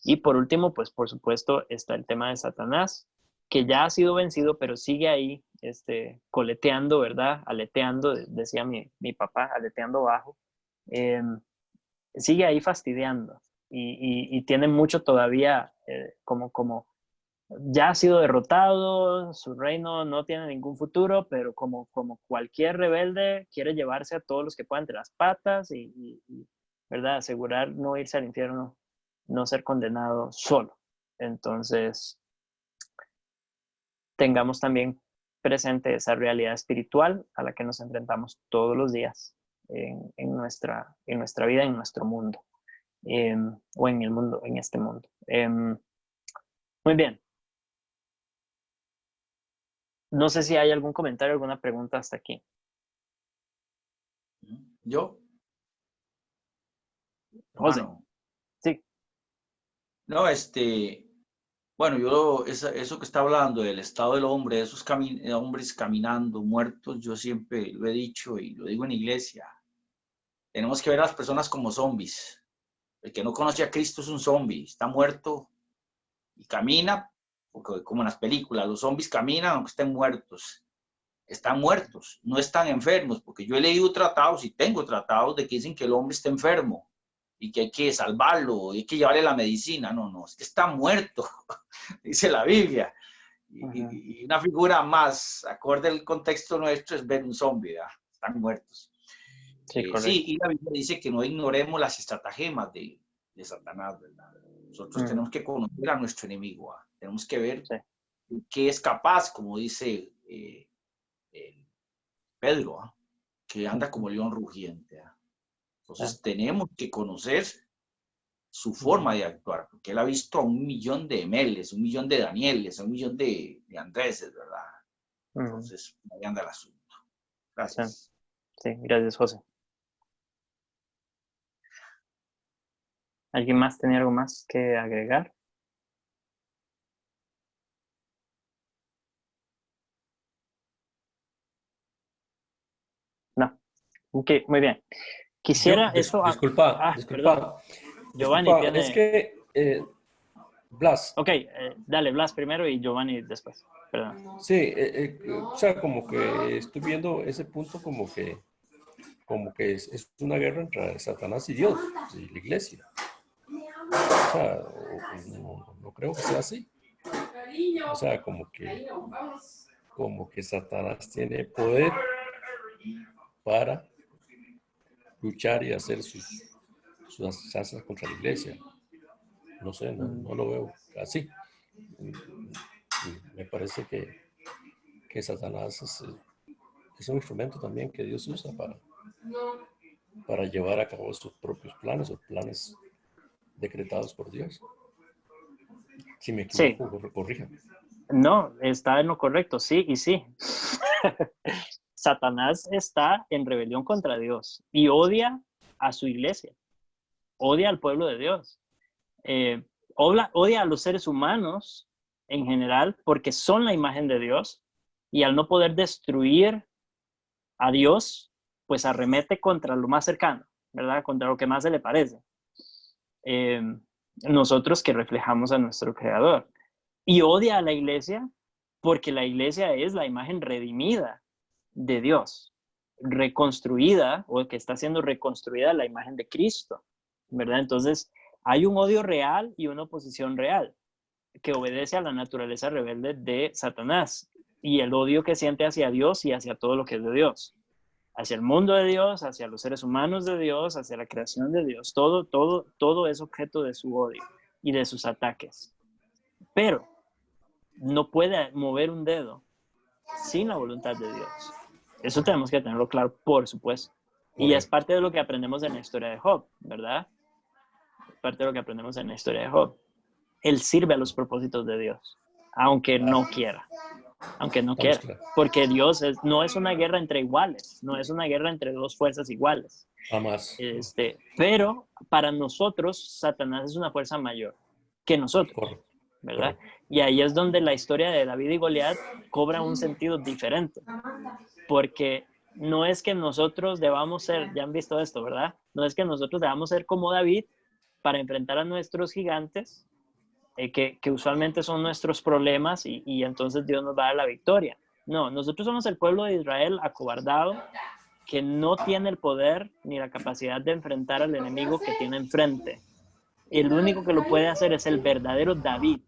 Y por último, pues por supuesto está el tema de Satanás, que ya ha sido vencido, pero sigue ahí coleteando, ¿verdad? Aleteando, decía mi papá, aleteando bajo. Sigue ahí fastidiando y tiene mucho todavía como ya ha sido derrotado, su reino no tiene ningún futuro, pero como cualquier rebelde quiere llevarse a todos los que puedan entre las patas ¿verdad? Asegurar no irse al infierno, no ser condenado solo. Entonces, tengamos también presente esa realidad espiritual a la que nos enfrentamos todos los días en nuestra vida, en nuestro mundo. O en el mundo, en este mundo. Muy bien. No sé si hay algún comentario, alguna pregunta hasta aquí. ¿Yo? José. Hermano. Sí. No, bueno, eso que está hablando del estado del hombre, esos hombres caminando, muertos, yo siempre lo he dicho y lo digo en iglesia. Tenemos que ver a las personas como zombies. El que no conoce a Cristo es un zombie, está muerto y camina, porque como en las películas, los zombies caminan aunque estén muertos. Están muertos, no están enfermos, porque yo he leído tratados y tengo tratados de que dicen que el hombre está enfermo y que hay que salvarlo y hay que llevarle la medicina. No, es que está muerto, dice la Biblia. Y una figura más acorde al contexto nuestro es ver un zombie, ¿verdad? Están muertos. Sí, y la Biblia dice que no ignoremos las estratagemas de Satanás, ¿verdad? Nosotros tenemos que conocer a nuestro enemigo, ¿verdad? Tenemos que ver qué es capaz, como dice Pedro, ¿eh? Que anda como león rugiente. ¿eh? Entonces tenemos que conocer su forma de actuar, porque él ha visto a 1.000.000 de Emeles, 1.000.000 de Danieles, 1.000.000 de Andréses, ¿verdad? Entonces, ahí anda el asunto. Gracias. Sí, gracias, José. ¿Alguien más tenía algo más que agregar? No. Ok, muy bien. Quisiera esto... Disculpa, perdón. Giovanni tiene... es que, Blas, Ok, dale, Blas primero y Giovanni después. Perdón. sí, o sea, como que estoy viendo ese punto como que es una guerra entre Satanás y Dios, y la iglesia. O sea, no creo que sea así. O sea, como que Satanás tiene poder para luchar y hacer sus asechanzas contra la iglesia. No sé, no lo veo así. Me parece que Satanás es un instrumento también que Dios usa para llevar a cabo sus propios planes o planes decretados por Dios. Si me Sí, equivoco, corríjame. no, está en lo correcto, sí y sí. Satanás está en rebelión contra Dios y odia a su iglesia, odia al pueblo de Dios, odia a los seres humanos en general porque son la imagen de Dios y al no poder destruir a Dios, pues arremete contra lo más cercano, ¿verdad? Contra lo que más se le parece. Nosotros que reflejamos a nuestro Creador. Y odia a la iglesia porque la iglesia es la imagen redimida de Dios, reconstruida o que está siendo reconstruida la imagen de Cristo, ¿verdad? Entonces, hay un odio real y una oposición real que obedece a la naturaleza rebelde de Satanás y el odio que siente hacia Dios y hacia todo lo que es de Dios, hacia el mundo de Dios, hacia los seres humanos de Dios, hacia la creación de Dios. Todo es objeto de su odio y de sus ataques. Pero no puede mover un dedo sin la voluntad de Dios. Eso tenemos que tenerlo claro, por supuesto. Y es parte de lo que aprendemos en la historia de Job, ¿verdad? Parte de lo que aprendemos en la historia de Job. Él sirve a los propósitos de Dios, aunque no quiera. Aunque no quiera. Porque Dios no es una guerra entre iguales, no es una guerra entre dos fuerzas iguales. Jamás. Pero para nosotros, Satanás es una fuerza mayor que nosotros. Correcto. ¿Verdad? Y ahí es donde la historia de David y Goliat cobra un sentido diferente, porque no es que nosotros debamos ser, ya han visto esto, ¿verdad? No es que nosotros debamos ser como David para enfrentar a nuestros gigantes, que usualmente son nuestros problemas y entonces Dios nos va a dar la victoria. No, nosotros somos el pueblo de Israel acobardado, que no tiene el poder ni la capacidad de enfrentar al enemigo que tiene enfrente. El único que lo puede hacer es el verdadero David,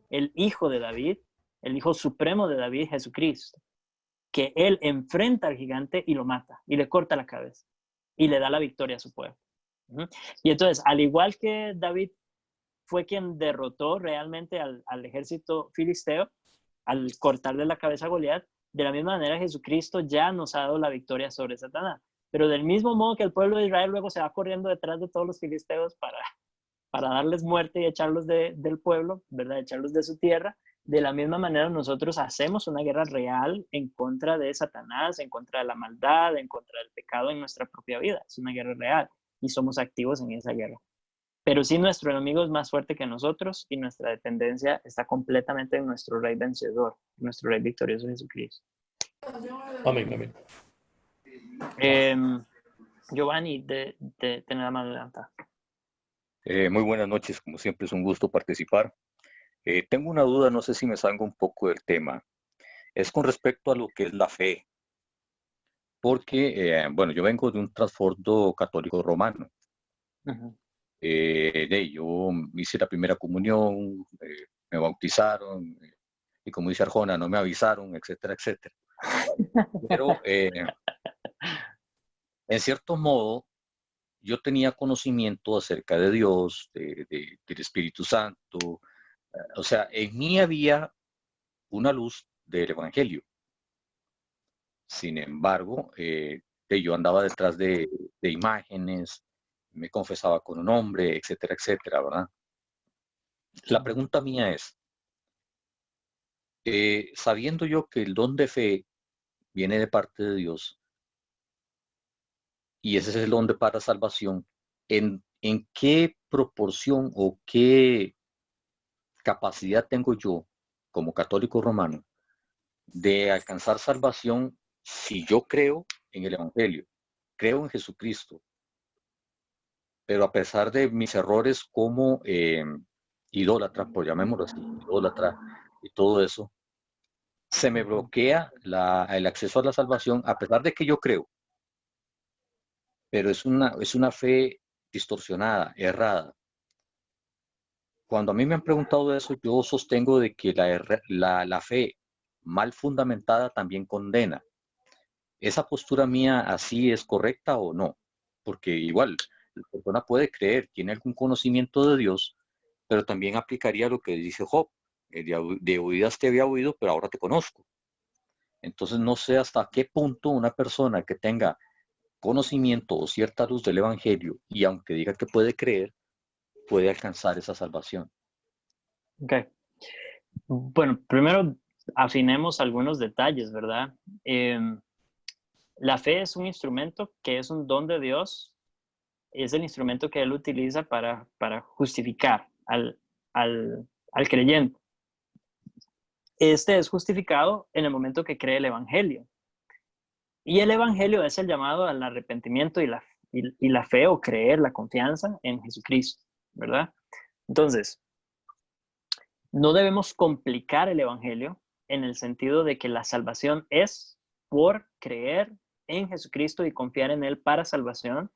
el hijo de David, el hijo supremo de David, Jesucristo, que él enfrenta al gigante y lo mata, y le corta la cabeza, y le da la victoria a su pueblo. Y entonces, al igual que David fue quien derrotó realmente al ejército filisteo, al cortarle la cabeza a Goliat, de la misma manera Jesucristo ya nos ha dado la victoria sobre Satanás. Pero del mismo modo que el pueblo de Israel luego se va corriendo detrás de todos los filisteos para darles muerte y echarlos del pueblo, ¿verdad? Echarlos de su tierra. De la misma manera nosotros hacemos una guerra real en contra de Satanás, en contra de la maldad, en contra del pecado en nuestra propia vida. Es una guerra real y somos activos en esa guerra. Pero sí, nuestro enemigo es más fuerte que nosotros y nuestra dependencia está completamente en nuestro Rey vencedor, nuestro Rey victorioso Jesucristo. Amén. Giovanni, de la mano levantada. Muy buenas noches, como siempre es un gusto participar. Tengo una duda, no sé si me salgo un poco del tema. Es con respecto a lo que es la fe. Porque, bueno, yo vengo de un trasfondo católico romano. Yo hice la primera comunión, me bautizaron, y como dice Arjona, no me avisaron, etcétera, etcétera. Pero, en cierto modo, yo tenía conocimiento acerca de Dios, del Espíritu Santo. O sea, en mí había una luz del Evangelio. Sin embargo, yo andaba detrás de imágenes, me confesaba con un hombre, etcétera, etcétera, ¿verdad? La pregunta mía es, sabiendo yo que el don de fe viene de parte de Dios, y ese es el don para salvación, ¿en qué proporción o qué capacidad tengo yo, como católico romano, de alcanzar salvación si yo creo en el Evangelio? creo en Jesucristo, pero a pesar de mis errores como idólatra, por llamémoslo así, idólatra y todo eso, se me bloquea el acceso a la salvación, a pesar de que yo creo, pero es una fe distorsionada, errada. Cuando a mí me han preguntado eso, yo sostengo de que la fe mal fundamentada también condena. ¿Esa postura mía así es correcta o no? Porque igual, la persona puede creer, tiene algún conocimiento de Dios, pero también aplicaría lo que dice Job, de oídas te había oído, pero ahora te conozco. Entonces no sé hasta qué punto una persona que tenga conocimiento o cierta luz del Evangelio, y aunque diga que puede creer, puede alcanzar esa salvación. Ok. Bueno, primero afinemos algunos detalles, ¿verdad? La fe es un instrumento que es un don de Dios, es el instrumento que Él utiliza para justificar al creyente. Este es justificado en el momento que cree el Evangelio. Y el Evangelio es el llamado al arrepentimiento y la fe o creer, la confianza en Jesucristo, ¿verdad? Entonces, no debemos complicar el Evangelio en el sentido de que la salvación es por creer en Jesucristo y confiar en Él para salvación,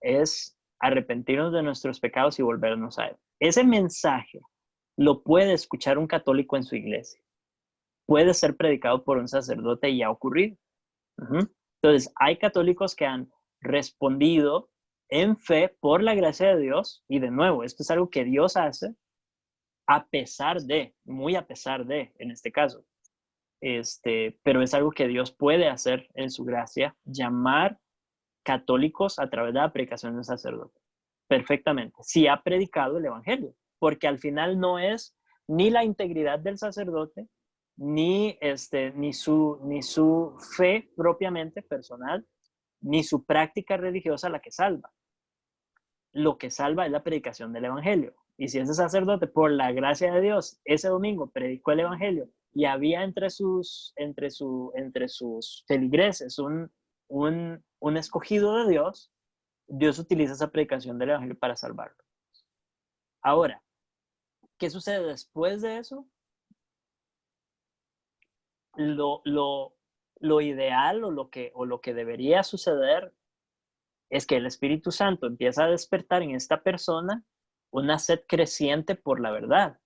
es arrepentirnos de nuestros pecados y volvernos a Él. Ese mensaje lo puede escuchar un católico en su iglesia, puede ser predicado por un sacerdote y ha ocurrido. Entonces, hay católicos que han respondido en fe por la gracia de Dios, y de nuevo, esto es algo que Dios hace a pesar de, muy a pesar de, en este caso, pero es algo que Dios puede hacer en su gracia, llamar católicos a través de la predicación de un sacerdote, perfectamente, si ha predicado el evangelio, porque al final no es ni la integridad del sacerdote, ni su fe propiamente personal, ni su práctica religiosa la que salva. Lo que salva es la predicación del evangelio. Y si ese sacerdote, por la gracia de Dios, ese domingo predicó el evangelio y había entre sus feligreses un escogido de Dios, Dios utiliza esa predicación del evangelio para salvarlo. Ahora, ¿qué sucede después de eso? Lo ideal o lo que debería suceder es que el Espíritu Santo empieza a despertar en esta persona una sed creciente por la verdad.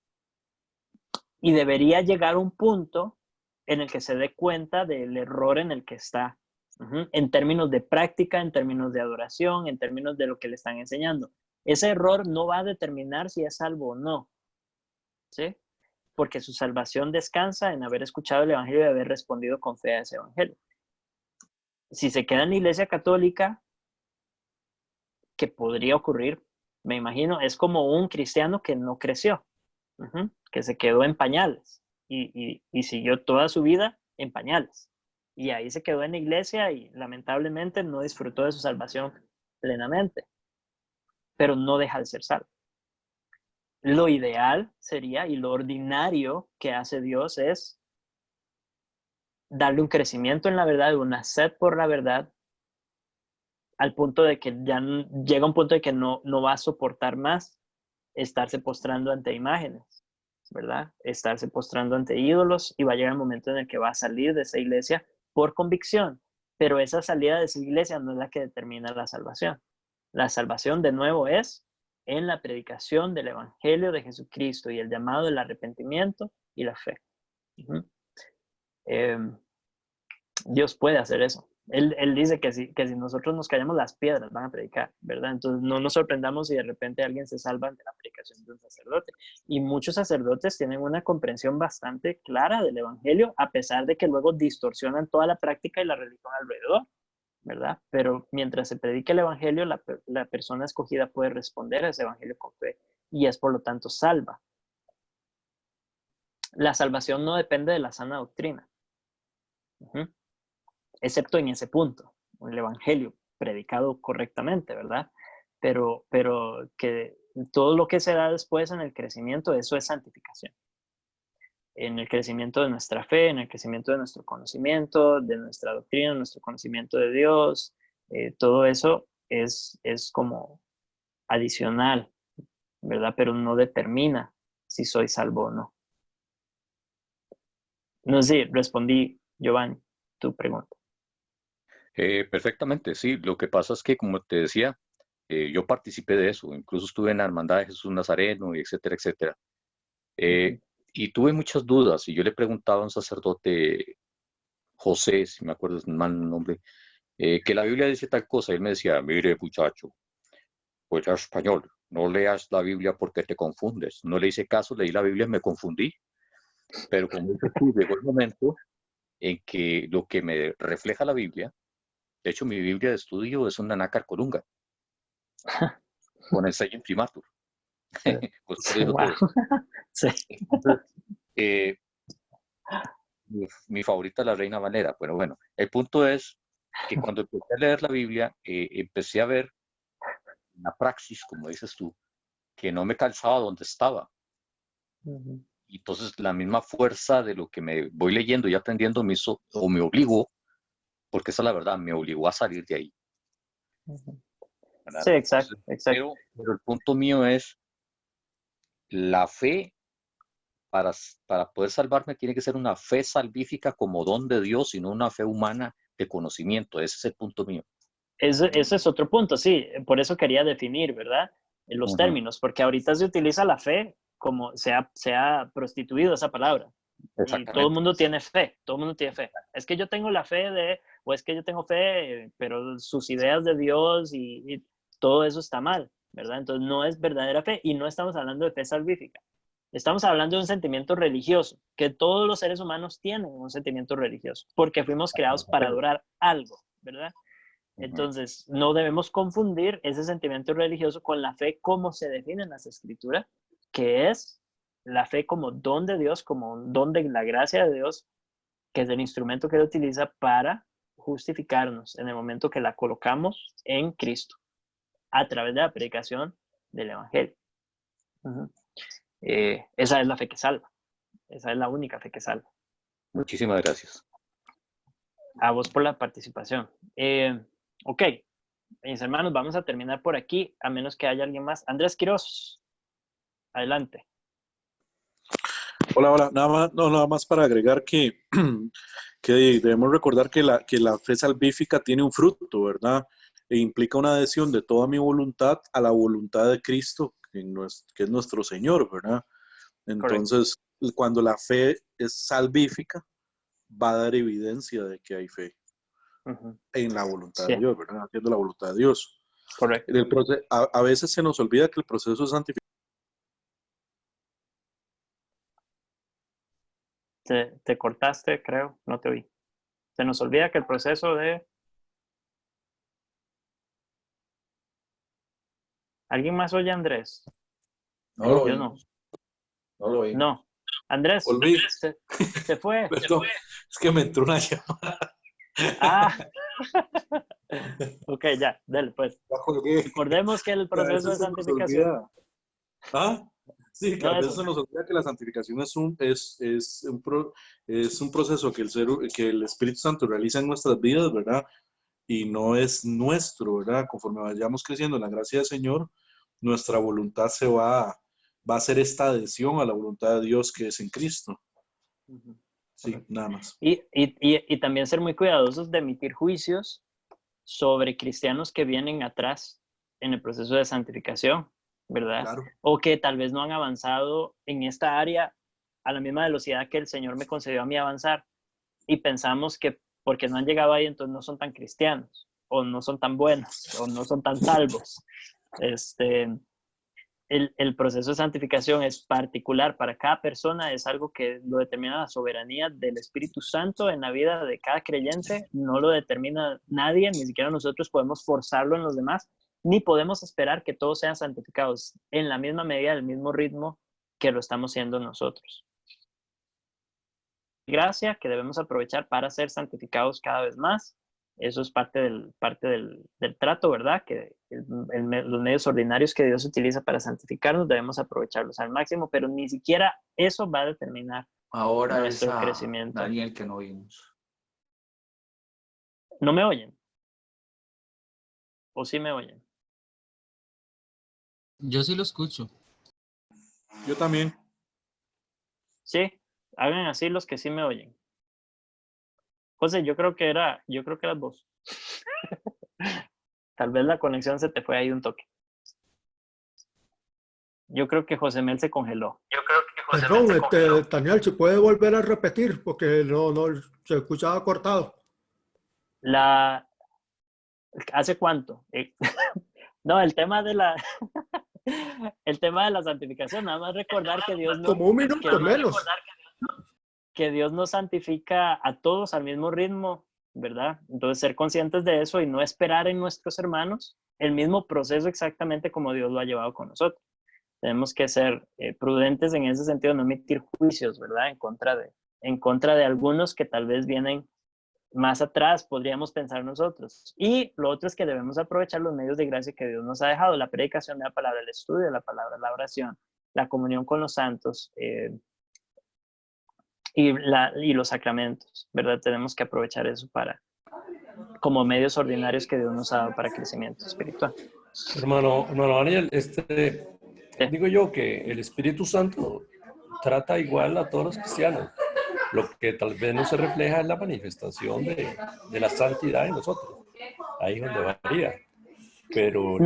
Y debería llegar a un punto en el que se dé cuenta del error en el que está, en términos de práctica, en términos de adoración, en términos de lo que le están enseñando. Ese error no va a determinar si es salvo o no, ¿sí? Porque su salvación descansa en haber escuchado el evangelio y haber respondido con fe a ese evangelio. Si se queda en la iglesia católica, que podría ocurrir, me imagino, es como un cristiano que no creció, que se quedó en pañales y siguió toda su vida en pañales. Y ahí se quedó en la iglesia y lamentablemente no disfrutó de su salvación plenamente, pero no deja de ser salvo. Lo ideal sería, y lo ordinario que hace Dios es darle un crecimiento en la verdad, una sed por la verdad, al punto de que ya llega un punto de que no va a soportar más estarse postrando ante imágenes, ¿verdad? Estarse postrando ante ídolos, y va a llegar el momento en el que va a salir de esa iglesia por convicción, pero esa salida de esa iglesia no es la que determina la salvación. La salvación, de nuevo, es en la predicación del evangelio de Jesucristo y el llamado del arrepentimiento y la fe. Dios puede hacer eso. Él dice que si nosotros nos callamos, las piedras van a predicar, ¿verdad? Entonces no nos sorprendamos si de repente alguien se salva ante la predicación de un sacerdote. Y muchos sacerdotes tienen una comprensión bastante clara del evangelio, a pesar de que luego distorsionan toda la práctica y la religión alrededor, ¿verdad? Pero mientras se predica el evangelio, la persona escogida puede responder a ese evangelio con fe y es por lo tanto salva. La salvación no depende de la sana doctrina. Excepto en ese punto, el evangelio predicado correctamente, ¿verdad? Pero que todo lo que se da después en el crecimiento, eso es santificación. En el crecimiento de nuestra fe, en el crecimiento de nuestro conocimiento, de nuestra doctrina, nuestro conocimiento de Dios, Todo eso es como adicional, ¿verdad? Pero no determina si soy salvo o no. No sé si respondí, Giovanni, tu pregunta. Perfectamente, sí. Lo que pasa es que, como te decía, yo participé de eso. Incluso estuve en la Hermandad de Jesús Nazareno, y etcétera, etcétera. Y tuve muchas dudas. Y yo le preguntaba a un sacerdote, José, si me acuerdo mal el nombre, que la Biblia dice tal cosa. Y él me decía, mire, muchacho, pues ya es español. No leas la Biblia porque te confundes. No le hice caso, leí la Biblia y me confundí. Pero como dices tú, llegó el momento en que lo que me refleja la Biblia, de hecho mi Biblia de estudio es una nácar colunga, con el sello imprimatur. Pues eso dijo Wow. todo. Sí. Entonces, eh, mi favorita es la Reina Valera. Pero bueno, el punto es que cuando empecé a leer la Biblia, empecé a ver una praxis, como dices tú, que no me calzaba donde estaba. Y entonces la misma fuerza de lo que me voy leyendo y aprendiendo me hizo, o me obligó, porque esa es la verdad, me obligó a salir de ahí, ¿verdad? Sí, exacto, Entonces, exacto. pero el punto mío es, la fe para poder salvarme tiene que ser una fe salvífica como don de Dios y no una fe humana de conocimiento. Ese es el punto mío. Ese es otro punto, sí. Por eso quería definir, ¿verdad? Los Ujú. términos, porque ahorita se utiliza la fe como se ha prostituido esa palabra. Y todo el Exactamente. mundo tiene fe, todo el mundo tiene fe. Es que yo tengo la fe o es que yo tengo fe, pero sus ideas de Dios y todo eso está mal, ¿verdad? Entonces no es verdadera fe y no estamos hablando de fe salvífica. Estamos hablando de un sentimiento religioso, que todos los seres humanos tienen un sentimiento religioso, porque fuimos creados para adorar algo, ¿verdad? Ujú. Entonces, no debemos confundir ese sentimiento religioso con la fe como se define en las escrituras, que es la fe como don de Dios, como un don de la gracia de Dios, que es el instrumento que Él utiliza para justificarnos en el momento que la colocamos en Cristo, a través de la predicación del Evangelio. Uh-huh. Esa es la fe que salva. Esa es la única fe que salva. Muchísimas gracias. A vos por la participación. Ok, mis hermanos, vamos a terminar por aquí, a menos que haya alguien más. Andrés Quiroz, adelante. Hola, hola. Nada más para agregar que debemos recordar que la fe salvífica tiene un fruto, ¿verdad? E implica una adhesión de toda mi voluntad a la voluntad de Cristo, que es nuestro Señor, ¿verdad? Correcto. Entonces, cuando la fe es salvífica, va a dar evidencia de que hay fe Uh-huh. en la voluntad Sí, de Dios, ¿verdad? Haciendo la voluntad de Dios. correcto. A veces se nos olvida que el proceso de santificación. Te cortaste, creo, no te oí. Se nos olvida que el proceso de... ¿Alguien más oye a Andrés? No lo Yo no. oímos, no lo oímos. No. Andrés, Olví, se fue. perdón, es que me entró una llamada. Ah. Ok, ya, dale, pues. Ya colgué. Recordemos que el Que a proceso de veces se nos santificación... olvida. ¿Ah? Sí, que a No, veces eso. se nos olvida que la santificación es un proceso que el Espíritu Santo realiza en nuestras vidas, ¿verdad? Y no es nuestro, ¿verdad? Conforme vayamos creciendo en la gracia del Señor, nuestra voluntad va a hacer esta adhesión a la voluntad de Dios que es en Cristo. Uh-huh. Sí, nada más. Y también ser muy cuidadosos de emitir juicios sobre cristianos que vienen atrás en el proceso de santificación, ¿verdad? Claro. O que tal vez no han avanzado en esta área a la misma velocidad que el Señor me concedió a mí avanzar. Y pensamos que porque no han llegado ahí, entonces no son tan cristianos, o no son tan buenos, o no son tan salvos. El proceso de santificación es particular para cada persona, es algo que lo determina la soberanía del Espíritu Santo en la vida de cada creyente, no lo determina nadie, ni siquiera nosotros podemos forzarlo en los demás, ni podemos esperar que todos sean santificados en la misma medida, del mismo ritmo que lo estamos siendo nosotros. Gracia que debemos aprovechar para ser santificados cada vez más. Eso es parte del trato, ¿verdad? Que los medios ordinarios que Dios utiliza para santificarnos debemos aprovecharlos al máximo, pero ni siquiera eso va a determinar Ahora es nuestro a crecimiento. Daniel que no oímos. ¿No me oyen? ¿O sí me oyen? Yo sí lo escucho. Yo también. Sí, hagan así los que sí me oyen. José, yo creo que eras vos. Tal vez la conexión se te fue ahí un toque. Yo creo que José Mel se congeló. Perdón, Daniel, ¿se puede volver a repetir? Porque no se escuchaba cortado. ¿Hace cuánto? No, el tema de la el tema de la santificación, nada más recordar que Dios no, Como un minuto menos. que Dios nos santifica a todos al mismo ritmo, ¿verdad? Entonces ser conscientes de eso y no esperar en nuestros hermanos el mismo proceso exactamente como Dios lo ha llevado con nosotros. Tenemos que ser prudentes en ese sentido, no emitir juicios, ¿verdad? En contra de algunos que tal vez vienen más atrás, podríamos pensar nosotros. Y lo otro es que debemos aprovechar los medios de gracia que Dios nos ha dejado, la predicación de la palabra, el estudio de la palabra, la oración, la comunión con los santos y los sacramentos, ¿verdad? Tenemos que aprovechar eso como medios ordinarios que Dios nos ha dado para crecimiento espiritual. Hermano Daniel, Sí. digo yo que el Espíritu Santo trata igual a todos los cristianos. Lo que tal vez no se refleja es la manifestación de la santidad en nosotros. Ahí es donde varía. Pero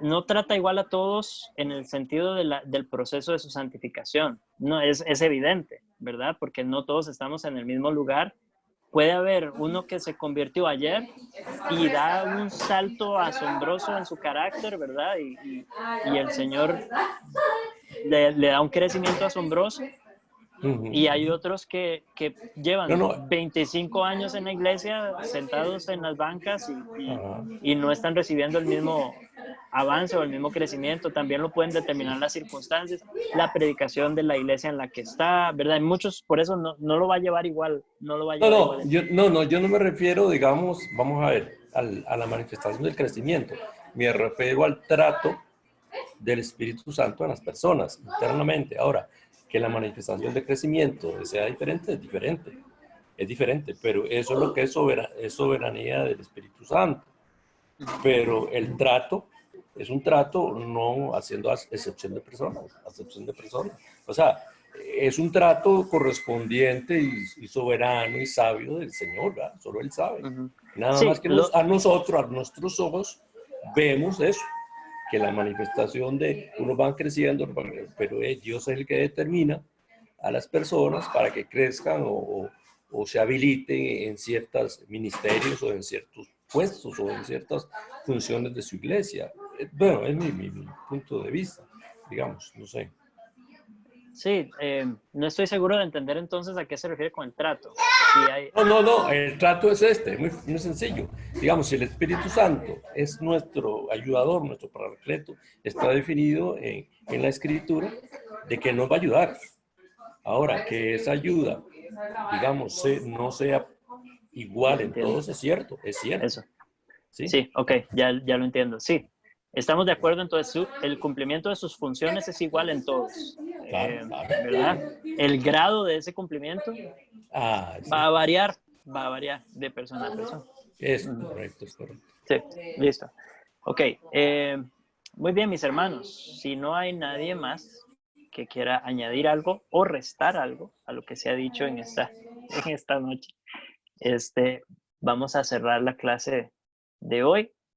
No trata igual a todos en el sentido del proceso de su santificación. No, es evidente, ¿verdad? Porque no todos estamos en el mismo lugar. Puede haber uno que se convirtió ayer y da un salto asombroso en su carácter, ¿verdad? Y el Señor le da un crecimiento asombroso. Y hay otros que llevan 25 años en la iglesia, sentados en las bancas y no están recibiendo el mismo avance o el mismo crecimiento. También lo pueden determinar las circunstancias, la predicación de la iglesia en la que está, ¿verdad? Hay muchos, por eso no lo va a llevar igual. No lo va a llevar igual. Yo no me refiero, digamos, vamos a ver, a la manifestación del crecimiento. Me refiero al trato del Espíritu Santo en las personas internamente. Ahora, que la manifestación de crecimiento sea diferente, es diferente, pero eso es lo que es soberanía del Espíritu Santo. Pero el trato es un trato no haciendo excepción de personas. O sea, es un trato correspondiente y soberano y sabio del Señor, ¿verdad? Solo Él sabe. Nada más que a nosotros, a nuestros ojos, vemos eso, que la manifestación de unos van creciendo, pero Dios es el que determina a las personas para que crezcan o se habiliten en ciertos ministerios o en ciertos puestos o en ciertas funciones de su iglesia. Bueno, es mi punto de vista, digamos, no sé. Sí, no estoy seguro de entender entonces a qué se refiere con el trato. No, el trato es muy sencillo. Digamos, si el Espíritu Santo es nuestro ayudador, nuestro paracleto, está definido en la Escritura de que nos va a ayudar. Ahora, que esa ayuda, digamos, no sea igual en todos, es cierto. Eso. Sí, ok, ya lo entiendo. Sí, estamos de acuerdo, entonces el cumplimiento de sus funciones es igual en todos. Claro. ¿Verdad? El grado de ese cumplimiento va a variar de persona a persona. Es correcto. Sí, listo. Ok, muy bien, mis hermanos. Si no hay nadie más que quiera añadir algo o restar algo a lo que se ha dicho en esta noche, vamos a cerrar la clase de hoy.